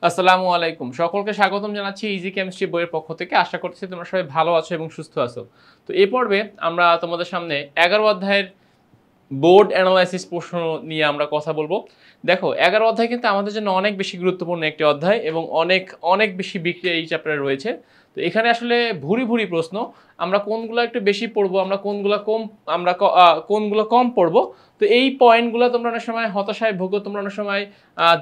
আসসালামু আলাইকুম, সকলকে স্বাগতম জানাচ্ছি ইজি কেমিস্ট্রি বইয়ের পক্ষ থেকে। আশা করছি তোমরা সবাই ভালো আছো এবং সুস্থ আছো। তো এই পর্বে আমরা তোমাদের সামনে 11 অধ্যায়ের বোর্ড অ্যানালাইসিস প্রশ্ন নিয়ে আমরা কথা বলবো। দেখো, 11 অধ্যায় কিন্তু আমাদের জন্য অনেক বেশি গুরুত্বপূর্ণ একটি অধ্যায় এবং অনেক অনেক বেশি বিক্রিয়া এই চ্যাপ্টারে রয়েছে। তো এখানে আসলে ভুরি ভুরি প্রশ্ন। আমরা কোনগুলো একটু বেশি পড়বো, কোনগুলো কম পড়বো। তো এই পয়েন্টগুলো তোমরা অনেক সময় হতাশায় ভোগো, তোমরা অনেক সময়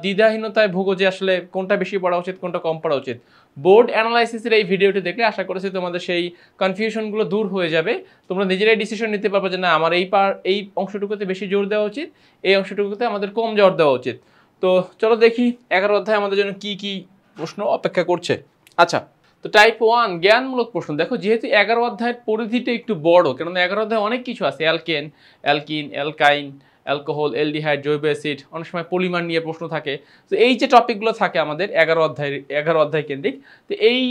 দ্বিধাহীনতায় ভোগো যে আসলে কোনটা বেশি পড়া উচিত, কোনটা কম পড়া উচিত। বোর্ড অ্যানালাইসিসের এই ভিডিওটি দেখলে আশা করছি তোমাদের সেই কনফিউশনগুলো দূর হয়ে যাবে। তোমরা নিজেরাই ডিসিশন নিতে পারবে যে না, আমার এই অংশটুকুতে বেশি জোর দেওয়া উচিত, এই অংশটুকুতে আমাদের কম জোর দেওয়া উচিত। তো চলো দেখি 11 অধ্যায় আমাদের জন্য কি কি প্রশ্ন অপেক্ষা করছে। আচ্ছা, তো টাইপ 1 জ্ঞানমূলক প্রশ্ন। দেখো, যেহেতু 11 অধ্যায়ের পরিধিটা একটু বড়, কেননা 11 অধ্যায়ে অনেক কিছু আছে, অ্যালকেন, অ্যালকিন, অ্যালকাইন, অ্যালকোহল, অ্যালডিহাইড, জৈব অ্যাসিড, অনেক সময় পলিমার নিয়ে প্রশ্ন থাকে। তো এই যে টপিকগুলো থাকে আমাদের 11 অধ্যায় কেন্দ্রিক, তো এই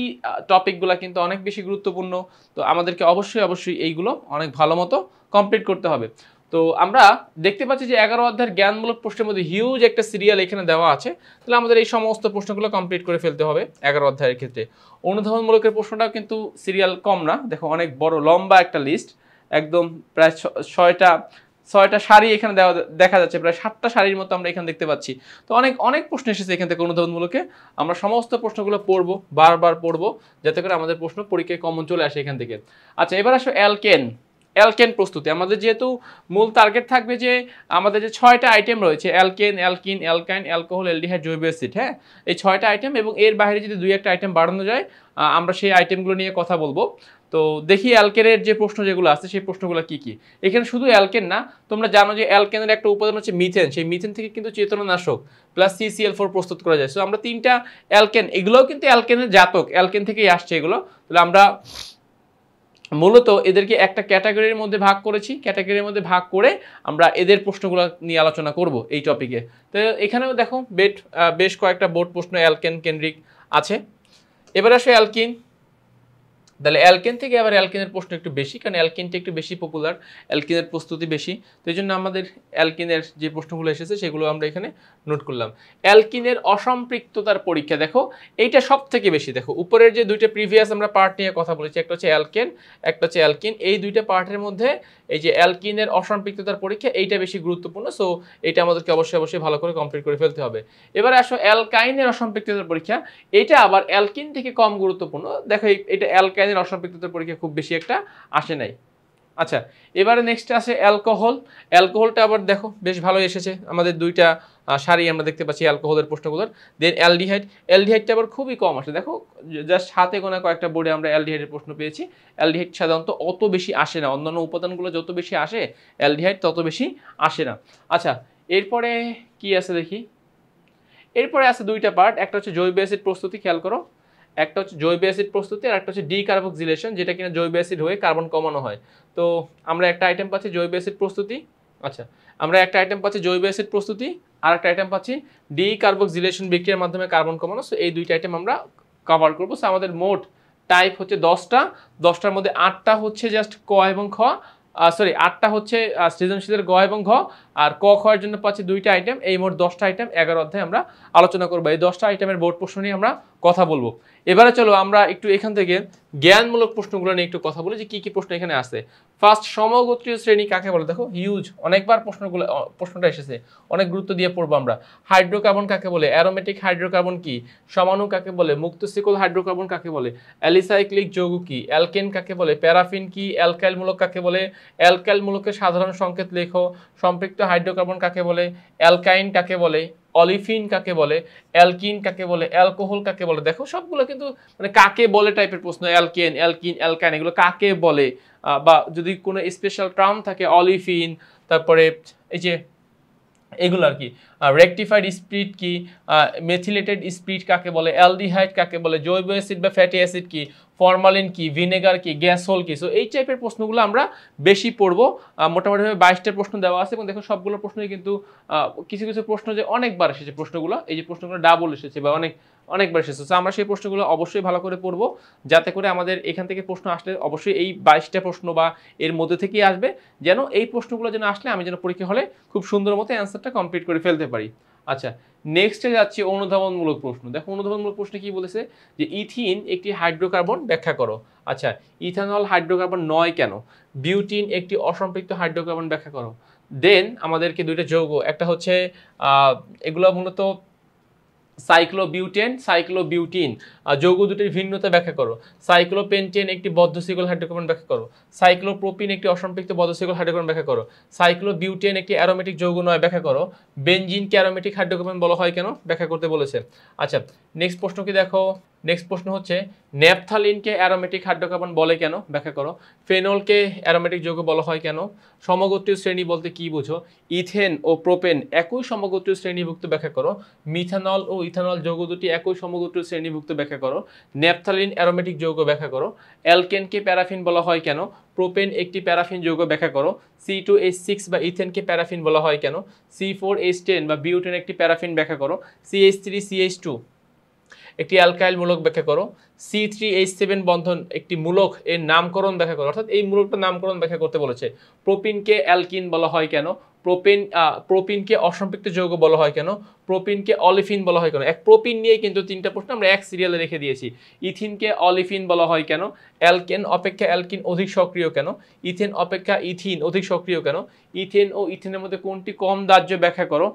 টপিকগুলো কিন্তু অনেক বেশি গুরুত্বপূর্ণ। তো আমাদেরকে অবশ্যই এইগুলো অনেক ভালো মতো কমপ্লিট করতে হবে। তো আমরা দেখতে পাচ্ছি যে 11 অধ্যায়ের জ্ঞানমূলক প্রশ্নের মধ্যে হিউজ একটা সিরিয়াল এখানে দেওয়া আছে। তাহলে আমাদের এই সমস্ত প্রশ্নগুলো কমপ্লিট করে ফেলতে হবে 11 অধ্যায়ের ক্ষেত্রে। অনুধাবনমূলকের প্রশ্নটাও কিন্তু সিরিয়াল কম না, দেখো অনেক বড় লম্বা একটা লিস্ট, একদম প্রায় ছয়টা সারি এখানে দেখা যাচ্ছে, প্রায় 7টা সারির মতো আমরা এখানে দেখতে পাচ্ছি। তো অনেক অনেক প্রশ্ন এসেছে এখান থেকে অনুধাবনমূলকে। আমরা সমস্ত প্রশ্নগুলো পড়বো, বারবার পড়বো, যাতে করে আমাদের প্রশ্ন পরীক্ষায় কমন চলে আসে এখান থেকে। আচ্ছা, এবার আসো অ্যালকেন প্রস্তুতি। আমাদের যেহেতু মূল টার্গেট থাকবে যে আমাদের যে 6টা আইটেম রয়েছে, অ্যালকেন, অ্যালকিন, অ্যালকাইন, অ্যালকোহল, অ্যালডিহাইড, জৈব অ্যাসিড, হ্যাঁ, এই 6টা আইটেম এবং এর বাইরে যদি 2-1টা আইটেম বাড়ানো যায়, আমরা সেই আইটেমগুলো নিয়ে কথা বলবো। তো দেখি অ্যালকেনের যে প্রশ্ন যেগুলো আছে সেই প্রশ্নগুলো কি কি। এখানে শুধু অ্যালকেন না, তোমরা জানো যে অ্যালকেনের একটা উপাদান হচ্ছে মিথেন। সেই মিথেন থেকে কিন্তু চেতনানাশক প্লাস CCl4 প্রস্তুত করা যায়। সো আমরা 3টা অ্যালকেন, এগুলোও কিন্তু অ্যালকেনের জাতক, অ্যালকেন থেকেই আসছে এগুলো। তাহলে আমরা মূলত এদেরকে একটা ক্যাটাগরির মধ্যে ভাগ করেছি, ক্যাটাগরির মধ্যে ভাগ করে আমরা এদের প্রশ্নগুলো নিয়ে আলোচনা করব এই টপিকে। তো এখানেও দেখো বেশ কয়েকটা বোর্ড প্রশ্ন অ্যালকেন কেন্দ্রিক আছে। এবার আসে অ্যালকিন। তাহলে অ্যালকেন থেকে আবার অ্যালকেনের প্রশ্ন একটু বেশি, কারণ অ্যালকিনটা একটু বেশি পপুলার, অ্যালকিনের প্রস্তুতি বেশি। তো এই জন্য আমাদের অ্যালকিনের যে প্রশ্নগুলো এসেছে সেগুলো আমরা এখানে নোট করলাম। অ্যালকিনের অসম্পৃক্ততার পরীক্ষা, দেখো এইটা সব থেকে বেশি। দেখো উপরের যে 2টা প্রিভিয়াস আমরা পার্ট নিয়ে কথা বলেছি, একটা হচ্ছে অ্যালকেন, একটা হচ্ছে অ্যালকিন, এই 2টা পার্টের মধ্যে এই যে অ্যালকিনের অসম্পৃক্ততার পরীক্ষা, এইটা বেশি গুরুত্বপূর্ণ। সো এটা আমাদেরকে অবশ্যই ভালো করে কমপ্লিট করে ফেলতে হবে। এবার আসো অ্যালকাইনের অসম্পৃক্ততার পরীক্ষা। এটা আবার অ্যালকিন থেকে কম গুরুত্বপূর্ণ। দেখো এটা অ্যালকাইনের অসম্পৃক্ততার পরীক্ষা খুব বেশি একটা আসে নাই। আচ্ছা, এবারে নেক্সট আসে অ্যালকোহল। অ্যালকোহলটা আবার দেখো বেশ ভালো এসেছে, আমাদের 2টা সারি আমরা দেখতে পাচ্ছি অ্যালকোহলের প্রশ্নগুলোর। দেন অ্যালডিহাইডটা আবার খুবই কম আসে। দেখো জাস্ট হাতে গোনা কয়েকটা বোর্ডে আমরা অ্যালডিহাইডের প্রশ্ন পেয়েছি। অ্যালডিহাইড সাধারণত অত বেশি আসে না, অন্যান্য উপাদানগুলো যত বেশি আসে অ্যালডিহাইড তত বেশি আসে না। আচ্ছা, এরপরে কি আছে দেখি। এরপরে আছে 2টা পার্ট, একটা হচ্ছে জৈব অ্যাসিড প্রস্তুতি, খেয়াল করো। একটা হচ্ছে জৈব অ্যাসিড প্রস্তুতি আর একটা হচ্ছে ডিকার্বক্সিলেশন, যেটা কিনা জৈব অ্যাসিড হয়ে কার্বন কমানো হয়। তো আমরা একটা আইটেম পাচ্ছি জৈব অ্যাসিড প্রস্তুতি। আচ্ছা, আমরা একটা আইটেম পাচ্ছি জৈব অ্যাসিড প্রস্তুতি, আর একটা আইটেম পাচ্ছি ডিকার্বক্সিলেশন বিক্রিয়ার মাধ্যমে কার্বন কমানো। সো এই 2টা আইটেম আমরা কভার করবো। সো আমাদের মোট টাইপ হচ্ছে 10টা, 10টার মধ্যে 8টা হচ্ছে জাস্ট ক এবং খ, 8টা হচ্ছে সৃজনশীলের গ এবং ঘ, আর ক খ এর জন্য পাচ্ছি 2টা আইটেম। এই মোট 10টা আইটেম 11 অধ্যায়ে আমরা আলোচনা করবো। এই 10টা আইটেমের বোর্ড প্রশ্ন নিয়ে আমরা কথা বলবো। এবারে চলো আমরা একটু এখান থেকে জ্ঞানমূলক প্রশ্নগুলো নিয়ে একটু কথা বলি যে কি কি প্রশ্ন এখানে আছে। ফার্স্ট, সমগোত্রীয় শ্রেণী কাকে বলে? দেখো হিউজ, অনেকবার প্রশ্নটা এসেছে, অনেক গুরুত্ব দিয়ে পড়বো আমরা। হাইড্রোকার্বন কাকে বলে? অ্যারোমেটিক হাইড্রোকার্বন কি? সমাণু কাকে বলে? মুক্তশিকল হাইড্রোকার্বন কাকে বলে? অ্যালিসাইক্লিক যৌগ কি? অ্যালকেন কাকে বলে? প্যারাফিন কি? অ্যালকাইল মূলক কাকে বলে? অ্যালকাইল মূলকের সাধারণ সংকেত লেখো। সম্পৃক্ত হাইড্রোকার্বন কাকে বলে? অ্যালকাইন কাকে বলে? অলিফিন কাকে বলে? অ্যালকিন কাকে বলে? অ্যালকোহল কাকে বলে? দেখো সবগুলো কিন্তু মানে কাকে বলে টাইপের প্রশ্ন। অ্যালকেন, অ্যালকিন, অ্যালকাইন এগুলো কাকে বলে, বা যদি কোনো স্পেশাল টার্ম থাকে অলিফিন, তারপরে এই যে এগুলো আর কি, রেকটিফাইড স্পিরিট কি, মেথিলেটেড স্পিরিট কাকে বলে, অ্যালডিহাইড কাকে বলে, জৈব অ্যাসিড বা ফ্যাটি অ্যাসিড কি, ফরমালিন কি, ভিনেগার কি, গ্যাসোল কি। সো এই টাইপের প্রশ্নগুলো আমরা বেশি পড়বো। মোটামুটিভাবে 22টা প্রশ্ন দেওয়া আছে এবং দেখো সবগুলো প্রশ্নই কিন্তু কিছু কিছু প্রশ্ন যে অনেকবার এসেছে প্রশ্নগুলো, এই যে প্রশ্নগুলো ডাবল এসেছে বা অনেকবার এসেছে। তো আমরা সেই প্রশ্নগুলো অবশ্যই ভালো করে পড়বো, যাতে করে আমাদের এখান থেকে প্রশ্ন আসলে অবশ্যই এই 22টা প্রশ্ন বা এর মধ্যে থেকেই আসবে, যেন এই প্রশ্নগুলো যেন আসলে আমি যেন পরীক্ষা হলে খুব সুন্দর মতো অ্যান্সারটা কমপ্লিট করে ফেলতে পারি। আচ্ছা, নেক্সটে যাচ্ছি অনুধাবনমূলক প্রশ্ন। দেখো অনুধাবনমূলক প্রশ্নে কি বলেছে যে ইথিন একটি হাইড্রোকার্বন ব্যাখ্যা করো। আচ্ছা, ইথানল হাইড্রোকার্বন নয় কেন? বিউটিন একটি অসম্পৃক্ত হাইড্রোকার্বন ব্যাখ্যা করো। দেন আমাদেরকে দুইটা যৌগ, একটা হচ্ছে এগুলো মূলত সাইক্লোবিউটেন, সাইক্লোবিউটিন, যৌগ দুটির ভিন্নতা ব্যাখ্যা করো। সাইক্লোপেন্টেন একটি বদ্ধ শিকল হাইড্রোকার্বন ব্যাখ্যা করো। সাইক্লোপ্রোপিন একটি অসম্পৃক্ত বদ্ধ শিকল হাইড্রোকার্বন ব্যাখ্যা করো। সাইক্লোবিউটেন একটি অ্যারোমেটিক যৌগ নয় ব্যাখ্যা করো। বেনজিনকে অ্যারোমেটিক হাইড্রোকার্বন বলা হয় কেন ব্যাখ্যা করতে বলেছে। আচ্ছা, নেক্সট প্রশ্ন কি দেখো, নেক্সট প্রশ্ন হচ্ছে ন্যাপথালিনকে অ্যারোমেটিক হাইড্রোকার্বন বলে কেন ব্যাখ্যা করো। ফেনলকে অ্যারোমেটিক যৌগ বলা হয় কেন? সমগোত্রীয় শ্রেণী বলতে কি বুঝো? ইথেন ও প্রোপেন একই সমগোত্রীয় শ্রেণীভুক্ত ব্যাখ্যা করো। মিথানল ও ইথানল যৌগ দুটি একই সমগোত্রীয় শ্রেণীভুক্ত ব্যাখ্যা করো। ন্যাপথালিন অ্যারোমেটিক যৌগ ব্যাখ্যা করো। অ্যালকেনকে প্যারাফিন বলা হয় কেন? প্রোপেন একটি প্যারাফিন যৌগ ব্যাখ্যা করো। C2H6 বা ইথেনকে প্যারাফিন বলা হয় কেন? C4H10 বা বিউটেন একটি প্যারাফিন ব্যাখ্যা করো। CH3CH2 একটি অ্যালকাইল মূলক ব্যাখ্যা করো। C3H7 বন্ধন একটি মূলক এর নামকরণ ব্যাখ্যা করো, অর্থাৎ এই মূলকটার নামকরণ ব্যাখ্যা করতে বলেছে। প্রোপিনকে অ্যালকিন বলা হয় কেন? প্রোপিনকে অসম্পৃক্ত যৌগ বলা হয় কেন? প্রোপিনকে অলিফিন বলা হয় কেন? এক প্রোপিন নিয়ে কিন্তু তিনটা প্রশ্ন আমরা এক সিরিয়ালে রেখে দিয়েছি। ইথিনকে অলিফিন বলা হয় কেন? অ্যালকেন অপেক্ষা অ্যালকিন অধিক সক্রিয় কেন? ইথেন অপেক্ষা ইথিন অধিক সক্রিয় কেন? ইথেন ও ইথেনের মধ্যে কোনটি কম দাহ্য ব্যাখ্যা করো।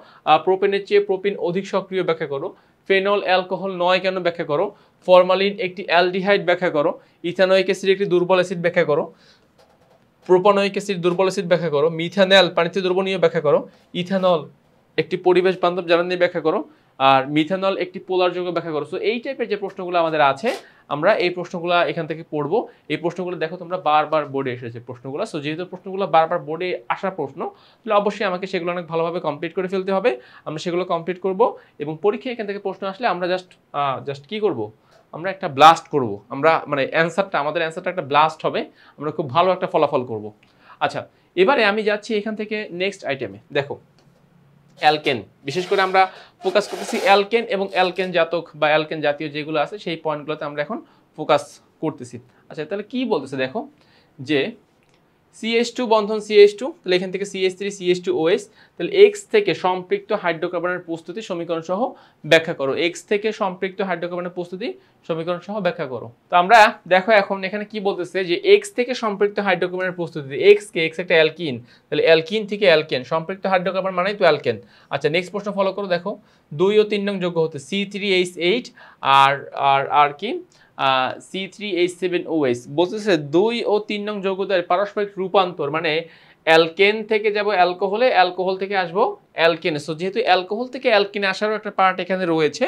প্রোপেনের চেয়ে প্রোপিন অধিক সক্রিয় ব্যাখ্যা করো। ফেনল অ্যালকোহল নয় কেন ব্যাখ্যা করো। ফরমালিন একটি অ্যালডিহাইড ব্যাখ্যা করো। ইথানোয়িক অ্যাসিড একটি দুর্বল অ্যাসিড ব্যাখ্যা করো। প্রোপানোয়িক অ্যাসিড দুর্বল অ্যাসিড ব্যাখ্যা করো। মিথানল পানিতে দ্রবণীয় ব্যাখ্যা করো। ইথানল একটি পরিবেশ বান্ধব জ্বালানি ব্যাখ্যা করো। আর মিথানল একটি পোলার যৌগ ব্যাখ্যা করো। সো এই টাইপের যে প্রশ্নগুলো আমাদের আছে, আমরা এই প্রশ্নগুলো এখান থেকে পড়বো। এই প্রশ্নগুলো দেখো তোমরা বারবার বোর্ডে এসেছে প্রশ্নগুলো। সো যেহেতু প্রশ্নগুলো বারবার বোর্ডে আসা প্রশ্ন, তাহলে অবশ্যই আমাকে সেগুলো অনেক ভালোভাবে কমপ্লিট করে ফেলতে হবে। আমরা সেগুলো কমপ্লিট করব এবং পরীক্ষায় এখান থেকে প্রশ্ন আসলে আমরা জাস্ট কি করব, আমরা একটা ব্লাস্ট করব। আমরা মানে আমাদের অ্যান্সারটা একটা ব্লাস্ট হবে, আমরা খুব ভালো একটা ফলাফল করব। আচ্ছা, এবারে আমি যাচ্ছি এখান থেকে নেক্সট আইটেমে। দেখো অ্যালকেন, বিশেষ করে আমরা ফোকাস করতেছি অ্যালকেন এবং অ্যালকেন জাতক বা অ্যালকেন জাতীয় যেগুলো আছে সেই পয়েন্টগুলোতে আমরা এখন ফোকাস করতেছি। আচ্ছা, তাহলে কি বলতেছে দেখো, যে CH2 বন্ধন CH2, তাহলে এখান থেকে CH3CH2OH, তাহলে X থেকে সম্পৃক্ত হাইড্রোকার্বনের প্রস্তুতি সমীকরণ সহ ব্যাখ্যা করো। X থেকে সম্পৃক্ত হাইড্রোকার্বনের প্রস্তুতি সমীকরণ সহ ব্যাখ্যা করো। তো আমরা দেখো এখন এখানে কি বলতেছে, যে X থেকে সম্পৃক্ত হাইড্রোকার্বনের প্রস্তুতি, X একটা অ্যালকিন, তাহলে অ্যালকিন থেকে অ্যালকেন, সম্পৃক্ত হাইড্রোকার্বন মানেই তো অ্যালকেন। আচ্ছা, নেক্সট প্রশ্ন ফলো করো। দেখো 2 ও 3 নং যৌগ হতে C3H8 আর কি C3H7OH, বলতেছে 2 ও 3 নং যৌগদ্বয়ের পারস্পরিক রূপান্তর, মানে অ্যালকেন থেকে যাব অ্যালকোহলে, অ্যালকোহল থেকে আসবো অ্যালকেনে। সো যেহেতু অ্যালকোহল থেকে অ্যালকেনে আসারও একটা পার্ট এখানে রয়েছে,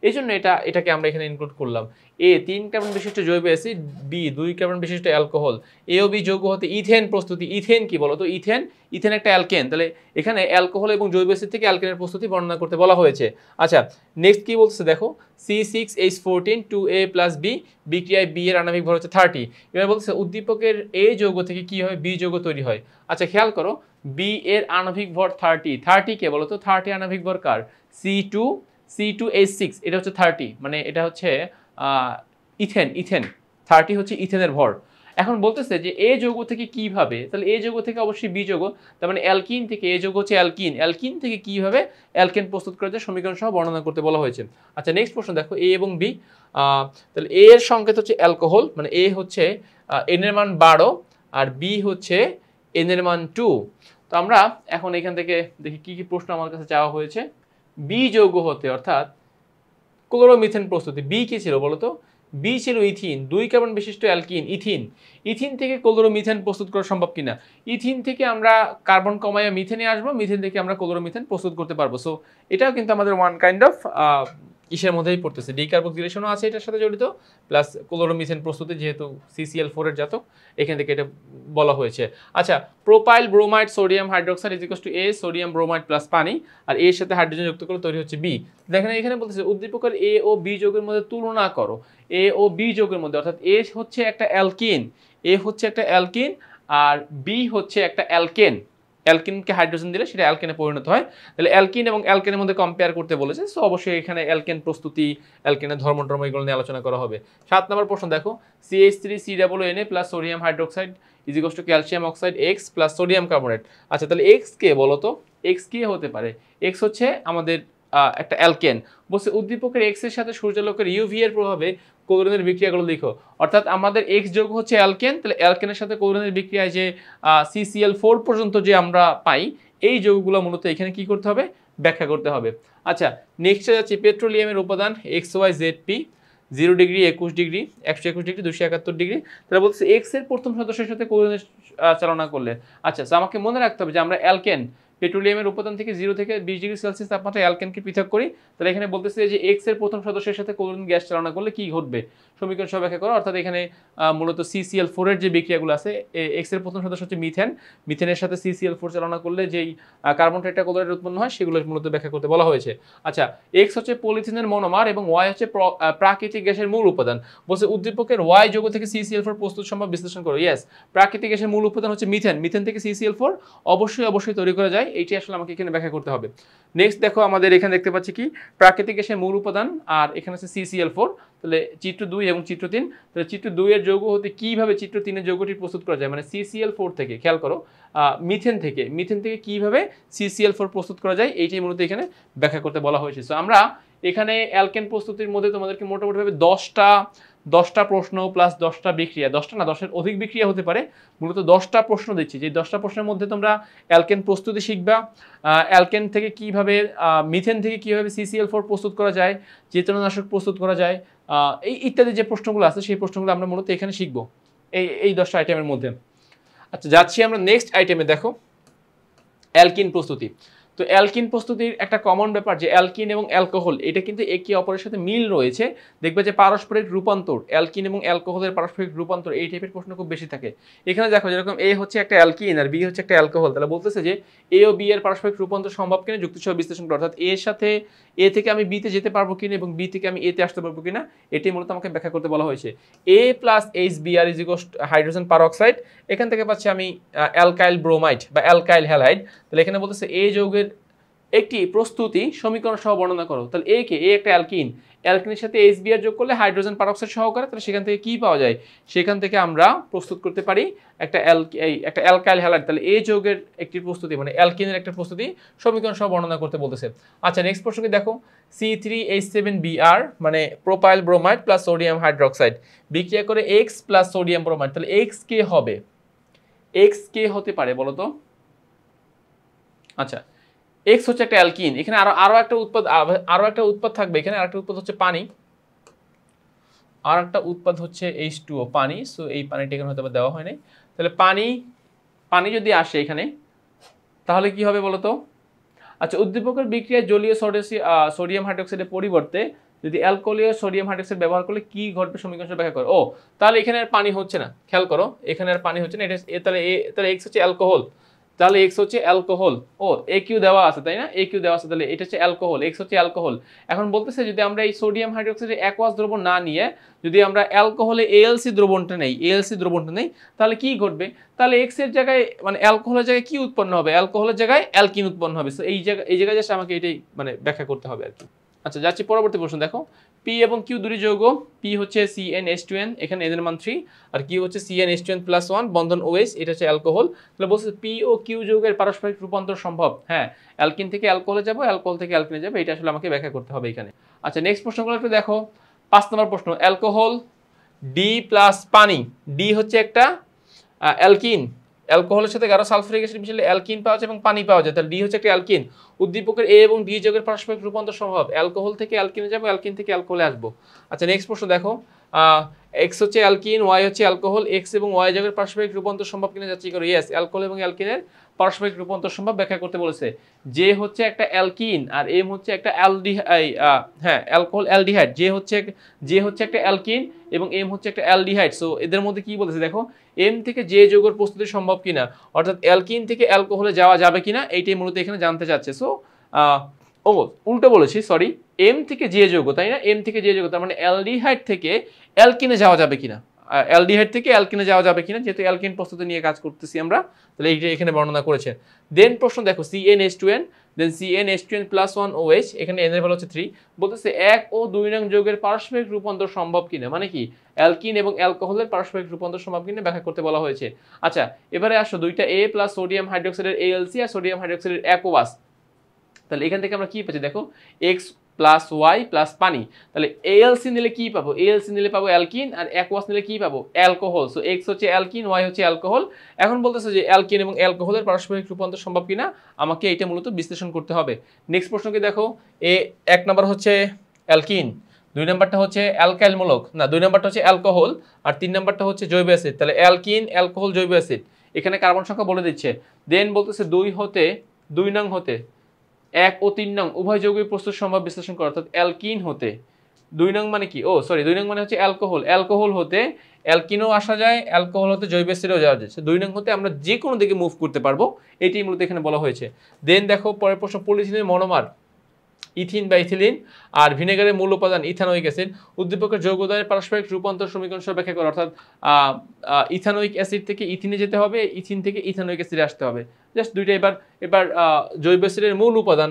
এই জন্য এটাকে আমরা এখানে ইনক্লুড করলাম। A 3 কার্বন বিশিষ্ট জৈব অ্যাসিড, B 2 কার্বন বিশিষ্ট অ্যালকোহল, A ও B যৌগ হতে ইথেন প্রস্তুতি। ইথেন কি বলো তো? ইথেন একটা অ্যালকেন, তাহলে এখানে অ্যালকোহল এবং জৈব অ্যাসিড থেকে অ্যালকেনের প্রস্তুতি বর্ণনা করতে বলা হয়েছে। আচ্ছা, নেক্সট কি বলছে দেখো, C6H14 2A + B, বিক্রিয়ায় B এর আণবিক ভর হচ্ছে 30। এবার বলছে উদ্দীপকের A যৌগ থেকে কি হয়? B যৌগ তৈরি হয়। আচ্ছা, খেয়াল করো, B এর আণবিক ভর 30 কে বলো তো? 30 আণবিক ভর কার? C2H6, এটা হচ্ছে 30, মানে এটা হচ্ছে ইথেন 30 হচ্ছে ইথেনের ভর। এখন বলতেছে যে এ যৌগ থেকে কিভাবে, তাহলে এ যৌগ থেকে অবশ্যই বি যৌগ, তার মানে অ্যালকিন থেকে এ যৌগ হচ্ছে অ্যালকিন থেকে কিভাবে অ্যালকেন প্রস্তুত করা যায় সমীকরণ সহ বর্ণনা করতে বলা হয়েছে। আচ্ছা, নেক্সট প্রশ্ন দেখো, এ এবং বি, তাহলে এ এর সংকেত হচ্ছে অ্যালকোহল, মানে এ হচ্ছে এন এর মান 12 আর বি হচ্ছে এন এর মান 2। তো আমরা এখন এখান থেকে দেখি কি কি প্রশ্ন আমার কাছে চাওয়া হয়েছে। বি যৌগ হতে, অর্থাৎ ক্লোরোমিথেন প্রস্তুতি। বি কি ছিল বলতো? বি ছিল ইথিন, 2 কার্বন বিশিষ্ট অ্যালকিন ইথিন থেকে ক্লোরোমিথেন প্রস্তুত করা সম্ভব কিনা। ইথিন থেকে আমরা কার্বন কমাইয়া মিথেনে আসবো, মিথেন থেকে আমরা ক্লোরোমিথেন প্রস্তুত করতে পারবো। সো এটাও কিন্তু আমাদের ওয়ান কাইন্ড অফ ইসের মধ্যেই পড়তেছে, ডিকার্বক্সিলেশনও আছে এটার সাথে জড়িত, প্লাস ক্লোরোমিথেন প্রস্তুতি, যেহেতু CCl4 এর জাতক, এখান থেকে এটা বলা হয়েছে। আচ্ছা, propyl bromide sodium hydroxide A sodium bromide plus পানি, আর এর সাথে হাইড্রোজেন যুক্ত করে তৈরি হচ্ছে বি। দেখেন এখানে বলতেছে উদ্দীপকের A ও B যৌগের মধ্যে তুলনা করো। A ও B যৌগের মধ্যে, অর্থাৎ A হচ্ছে একটা অ্যালকিন, আর B হচ্ছে একটা অ্যালকেন। অ্যালকিনকে হাইড্রোজেন দিলে সেটা অ্যালকেনে পরিণত হয়। তাহলে অ্যালকিন এবং অ্যালকেনের মধ্যে কম্পেয়ার করতে বলেছে, সো অবশ্যই এখানে অ্যালকেন প্রস্তুতি, অ্যালকেনের ধর্ম টর্ম এগুলো নিয়ে আলোচনা করা হবে। 7 নম্বর প্রশ্ন দেখো, CH3COONA plus sodium hydroxide is equals to calcium oxide X plus sodium carbonate. আচ্ছা তাহলে X কে বলো তো, X কি হতে পারে? X হচ্ছে আমাদের একটা অ্যালকেন। বলছে উদ্দীপকের X এর সাথে সূর্যালোকের ইউভি এর প্রভাবে ক্লোরিনের বিক্রিয়াগুলো লিখো। অর্থাৎ আমাদের X যৌগ হচ্ছে অ্যালকেন, তাহলে অ্যালকেনের সাথে ক্লোরিনের বিক্রিয়ায় যে CCl4 পর্যন্ত যে আমরা পাই, এই যৌগগুলো মূলত এখানে কি করতে হবে, ব্যাখ্যা করতে হবে। আচ্ছা নেক্সটে যাচ্ছি, পেট্রোলিয়ামের উপাদান XYZP 0 degree, 21 degree, 121 degree, 271 degree. তাহলে বলছে X এর প্রথম সদস্যের সাথে ক্লোরিনের চালনা করলে। আচ্ছা আমাকে মনে রাখতে হবে যে আমরা অ্যালকেন পেট্রোলিয়ামের উপাদান থেকে 0 থেকে 20 ডিগ্রি সেলসিয়াস তাপমাত্রায় অ্যালকেনকে পৃথক করি। তাহলে এখানে বলতেছে যে X এর প্রথম সদস্যের সাথে ক্লোরিন গ্যাস চালনা করলে কি ঘটবে, সমীকরণ সহ ব্যাখ্যা করো। অর্থাৎ এখানে মূলত CCl4 এর যে বিক্রিয়াগুলো আছে, X এর প্রথম সদস্য হচ্ছে মিথেন, মিথেনের সাথে CCl4 চালনা করলে যেই কার্বন টেট্রাক্লোরাইড উৎপন্ন হয় সেগুলো মূলত ব্যাখ্যা করতে বলা হয়েছে। আচ্ছা X হচ্ছে পলিথিনের মনোমার এবং Y হচ্ছে প্রাকৃতিক গ্যাসের মূল উপাদান। বলছে উদ্দীপকের Y যৌগ থেকে CCl4 প্রস্তুত সম্ভব বিশ্লেষণ করো। ইয়েস, প্রাকৃতিক গ্যাসের মূল উপাদান হচ্ছে মিথেন, মিথেন থেকে CCl4 অবশ্যই তৈরি করা যায়, এইটি আসলে আমাকে এখানে ব্যাখ্যা করতে হবে। নেক্সট দেখো, আমাদের এখানে দেখতে পাচ্ছি কি, প্রাকৃতিক গ্যাসের মূল উপাদান আর এখানে আছে CCl4। তাহলে চিত্র 2 এবং চিত্র 3, তাহলে চিত্র 2 এর যৌগ হতে কিভাবে চিত্র 3 এর যৌগটি প্রস্তুত করা যায়, মানে CCl4 থেকে, খেয়াল করো মিথেন থেকে কিভাবে CCl4 প্রস্তুত করা যায়, এইটাই মূলত এখানে ব্যাখ্যা করতে বলা হয়েছে। সো আমরা এখানে অ্যালকেন প্রস্তুতির মধ্যে তোমাদেরকে মোটামুটিভাবে 10টা প্রশ্ন প্লাস 10টা বিক্রিয়া, 10টা না 10-এর অধিক বিক্রিয়া হতে পারে, মূলত 10টা প্রশ্ন দিচ্ছি। যে 10টা প্রশ্নের মধ্যে তোমরা অ্যালকেন প্রস্তুতি শিখবা, অ্যালকেন থেকে কিভাবে, মিথেন থেকে কিভাবে CCl4 প্রস্তুত করা যায়, চেতনানাশক প্রস্তুত করা যায়, এই ইত্যাদি যে প্রশ্নগুলো আছে সেই প্রশ্নগুলো আমরা মূলত এখানে শিখবো এই 10টা আইটেমের মধ্যে। আচ্ছা যাচ্ছি আমরা নেক্সট আইটেমে। দেখো অ্যালকিন প্রস্তুতি। তো অ্যালকিন প্রস্তুতির একটা কমন ব্যাপার যে অ্যালকিন এবং অ্যালকোহল এটা কিন্তু একে অপরের সাথে মিল রয়েছে। দেখবে যে পারস্পরিক রূপান্তর, অ্যালকিন এবং অ্যালকোহলের পারস্পরিক রূপান্তর, এই টাইপের প্রশ্ন খুব বেশি থাকে। এখানে দেখো যেরকম A হচ্ছে একটা অ্যালকিন আর B হচ্ছে একটা অ্যালকোহল, তাহলে বলতেছে যে A ও B এর পারস্পরিক রূপান্তর সম্ভব কিনা যুক্তিসহ বিশ্লেষণ করো। অর্থাৎ A এর সাথে A থেকে আমি B তে যেতে পারবো কিনা এবং B থেকে আমি A তে আসতে পারবো কিনা, এটাই মূলত আমাকে ব্যাখ্যা করতে বলা হয়েছে। A plus HBr is equals to hydrogen peroxide, এখান থেকে পাচ্ছি আমি অ্যালকাইল ব্রোমাইড বা অ্যালকাইল হ্যালাইড। তাহলে এখানে বলতেছে A যৌগের একটি প্রস্তুতি সমীকরণ সহ বর্ণনা করো। তাহলে A একটা অ্যালকিন, অ্যালকিনের সাথে HBr যোগ করলে হাইড্রোজেন পারঅক্সাইড সহকারে, তাহলে সেখান থেকে কি পাওয়া যায়, সেখান থেকে আমরা প্রস্তুত করতে পারি একটা অ্যালকাইল হ্যালাইড। তাহলে A যৌগের একটি প্রস্তুতি মানে অ্যালকিনের একটা প্রস্তুতি সমীকরণ সহ বর্ণনা করতে বলতেছে। আচ্ছা নেক্সট প্রশ্নটি দেখো, C3H7Br মানে propyl bromide plus sodium hydroxide বিক্রিয়া করে X প্লাস সোডিয়াম ব্রোমাইড। তাহলে X কে হবে, X কে হতে পারে বলো তো? আচ্ছা X হচ্ছে একটা অ্যালকিন, এখানে আরো একটা উৎপাদ থাকবে, এখানে আরেকটা উৎপাদ হচ্ছে পানি, আর একটা উৎপাদ হচ্ছে H2O পানি। সো এই পানিটা এখানে হয়তো দেওয়া হয় নাই। তাহলে পানি যদি আসে এখানে তাহলে কি হবে বলতো? আচ্ছা উদ্দীপকের বিক্রিয়ায় জলীয় সোডিয়াম হাইড্রোক্সাইডের পরিবর্তে যদি অ্যালকোহলীয় সোডিয়াম হাইড্রোক্সাইড ব্যবহার করলে কি ঘটবে সমীকরণ ব্যাখ্যা করো। তাহলে এখানে আর পানি হচ্ছে না, খেয়াল করো এখানে আর পানি হচ্ছে না, এটা তাহলে X হচ্ছে অ্যালকোহল, তাহলে X হচ্ছে অ্যালকোহল। AQ দেওয়া আছে তাই না, AQ দেওয়া আছে, তাহলে এটা হচ্ছে অ্যালকোহল, X হচ্ছে অ্যালকোহল। এখন বলতেছে যদি আমরা এই সোডিয়াম হাইড্রোক্সাইডের অ্যাকোয়াস দ্রবণ না নিয়ে যদি আমরা অ্যালকোহলে ALC দ্রবণটা নেই, তাহলে কি ঘটবে? তাহলে X এর জায়গায় মানে অ্যালকোহলের জায়গায় কি উৎপন্ন হবে, অ্যালকোহলের জায়গায় অ্যালকিন উৎপন্ন হবে। সো এই জায়গায় জাস্ট আমাকে এটাই মানে ব্যাখ্যা করতে হবে আর কি। আচ্ছা যাচ্ছি পরবর্তী প্রশ্ন। দেখো P এবং Q দুটি যৌগ, P হচ্ছে CnH2n, এখানে N এর মান 3, আর Q হচ্ছে CnH2n+1 বন্ধন OH, এটা হচ্ছে অ্যালকোহল। তাহলে বলছে P ও Q যৌগের পারস্পরিক রূপান্তর সম্ভব। হ্যাঁ, অ্যালকিন থেকে অ্যালকোহলে যাবো, অ্যালকোহল থেকে অ্যালকিনে যাবো, এটা আসলে আমাকে ব্যাখ্যা করতে হবে এখানে। আচ্ছা নেক্সট প্রশ্নগুলো একটু দেখো। 5 নম্বর প্রশ্ন, অ্যালকোহল D প্লাস পানি, D হচ্ছে একটা অ্যালকিন, অ্যালকোহলের সাথে গাঢ় সালফিউরিক অ্যাসিড মিশালে অ্যালকিন পাওয়া যায় এবং পানি পাওয়া যায়, তাহলে D হচ্ছে একটা অ্যালকিন। উদ্দীপকের A এবং D যৌগের পারস্পরিক রূপান্তর সম্ভব, অ্যালকোহল থেকে অ্যালকিনে যাবো, অ্যালকিন থেকে অ্যালকোহলে আসবো। আচ্ছা নেক্সট প্রশ্ন দেখো, X হচ্ছে অ্যালকিন, Y হচ্ছে অ্যালকোহল, X এবং Y যৌগের পারস্পরিক রূপান্তর সম্ভব কিনা যাচাই করো। ইয়েস, অ্যালকোহল এবং অ্যালকিনের পারস্পরিক রূপান্তর সম্ভব ব্যাখ্যা করতে বলেছে। যে হচ্ছে একটা অ্যালকিন আর M হচ্ছে একটা অ্যালকোহল অ্যালডিহাইড, যে হচ্ছে একটা অ্যালকিন এবং M হচ্ছে একটা অ্যালডিহাইড। সো এদের মধ্যে কি বলেছে দেখো, M থেকে যে যৌগের প্রস্তুতি সম্ভব কিনা, অর্থাৎ অ্যালকিন থেকে অ্যালকোহলে যাওয়া যাবে কিনা, এইটাই মূলত এখানে জানতে চাচ্ছে। সো উল্টো বলেছি, সরি, M থেকে যে যৌগ তাই না, M থেকে যে যৌগ, তার মানে অ্যালডিহাইড থেকে অ্যালকিনে যাওয়া যাবে কিনা, অ্যালডিহাইড থেকে অ্যালকিনে যাওয়া যাবে কিনা, যেহেতু অ্যালকিন প্রস্তুতি নিয়ে কাজ করতেছি আমরা, তাহলে এইটা এখানে বর্ণনা করেছে। দেন প্রশ্ন দেখো CnH2n, দেন CnH2n প্লাস 1 OH, এখানে n এর ভ্যালু হচ্ছে 3, বলতেছে 1 ও 2 নং যৌগের পারস্পরিক রূপান্তর সম্ভব কিনা, মানে কি অ্যালকিন এবং অ্যালকোহলের পারস্পরিক রূপান্তর সম্ভব কিনা ব্যাখ্যা করতে বলা হয়েছে। আচ্ছা এবারে আসো দুইটা A প্লাস সোডিয়াম হাইড্রোক্সাইডের ALC আর সোডিয়াম হাইড্রোক্সাইডের অ্যাকোয়াস, তাহলে এখান থেকে আমরা কি পাচ্ছি দেখো x প্লাস ওয়াই প্লাস পানি, তাহলে এএলসি নিলে কি পাবো, এএলসি নিলে পাবো অ্যালকিন, আর অ্যাকোয়াস নিলে কি পাবো অ্যালকোহল। সো এক্স হচ্ছে অ্যালকিন, ওয়াই হচ্ছে অ্যালকোহল। এখন বলতেছে যে অ্যালকিন এবং অ্যালকোহলের পারস্পরিক রূপান্তর সম্ভব কিনা আমাকে এটা মূলত বিশ্লেষণ করতে হবে। নেক্সট প্রশ্নকে দেখো, এক নাম্বার হচ্ছে অ্যালকিন, 2 নাম্বারটা হচ্ছে অ্যালকাইল মূলক, না 2 নাম্বারটা হচ্ছে অ্যালকোহল, আর 3 নাম্বারটা হচ্ছে জৈব অ্যাসিড। তাহলে অ্যালকিন, অ্যালকোহল, জৈব অ্যাসিড, এখানে কার্বন সংখ্যা বলে দিচ্ছে। দেন বলতেছে 2 নং হতে 1 ও 3 নং উভয় যৌগই প্রস্তুত সম্ভব বিশ্লেষণ করা, অর্থাৎ অ্যালকিন হতে 2 নং মানে কি, 2 নং মানে হচ্ছে অ্যালকোহল, অ্যালকোহল হতে অ্যালকিনও আসা যায়, অ্যালকোহল হতে জৈব অ্যাসিডও যাওয়া যায়। 2 নং হতে আমরা যে কোনো দিকে মুভ করতে পারবো, এটাই মূলত এখানে বলা হয়েছে। দেন দেখো পরের প্রশ্ন, পলিথিনের মনোমার ইথিন বা ইথিলিন আর ভিনেগারের মূল উপাদান ইথানোয়িক অ্যাসিড, উদ্দীপকের যৌগদ্বয়ের পারস্পরিক রূপান্তর সমীকরণ সহ ব্যাখ্যা করা, অর্থাৎ ইথানোয়িক অ্যাসিড থেকে ইথিনে যেতে হবে, ইথিন থেকে ইথানোয়িক অ্যাসিডে আসতে হবে। জাস্ট দুইটা। এবার জৈব অ্যাসিডের মূল উপাদান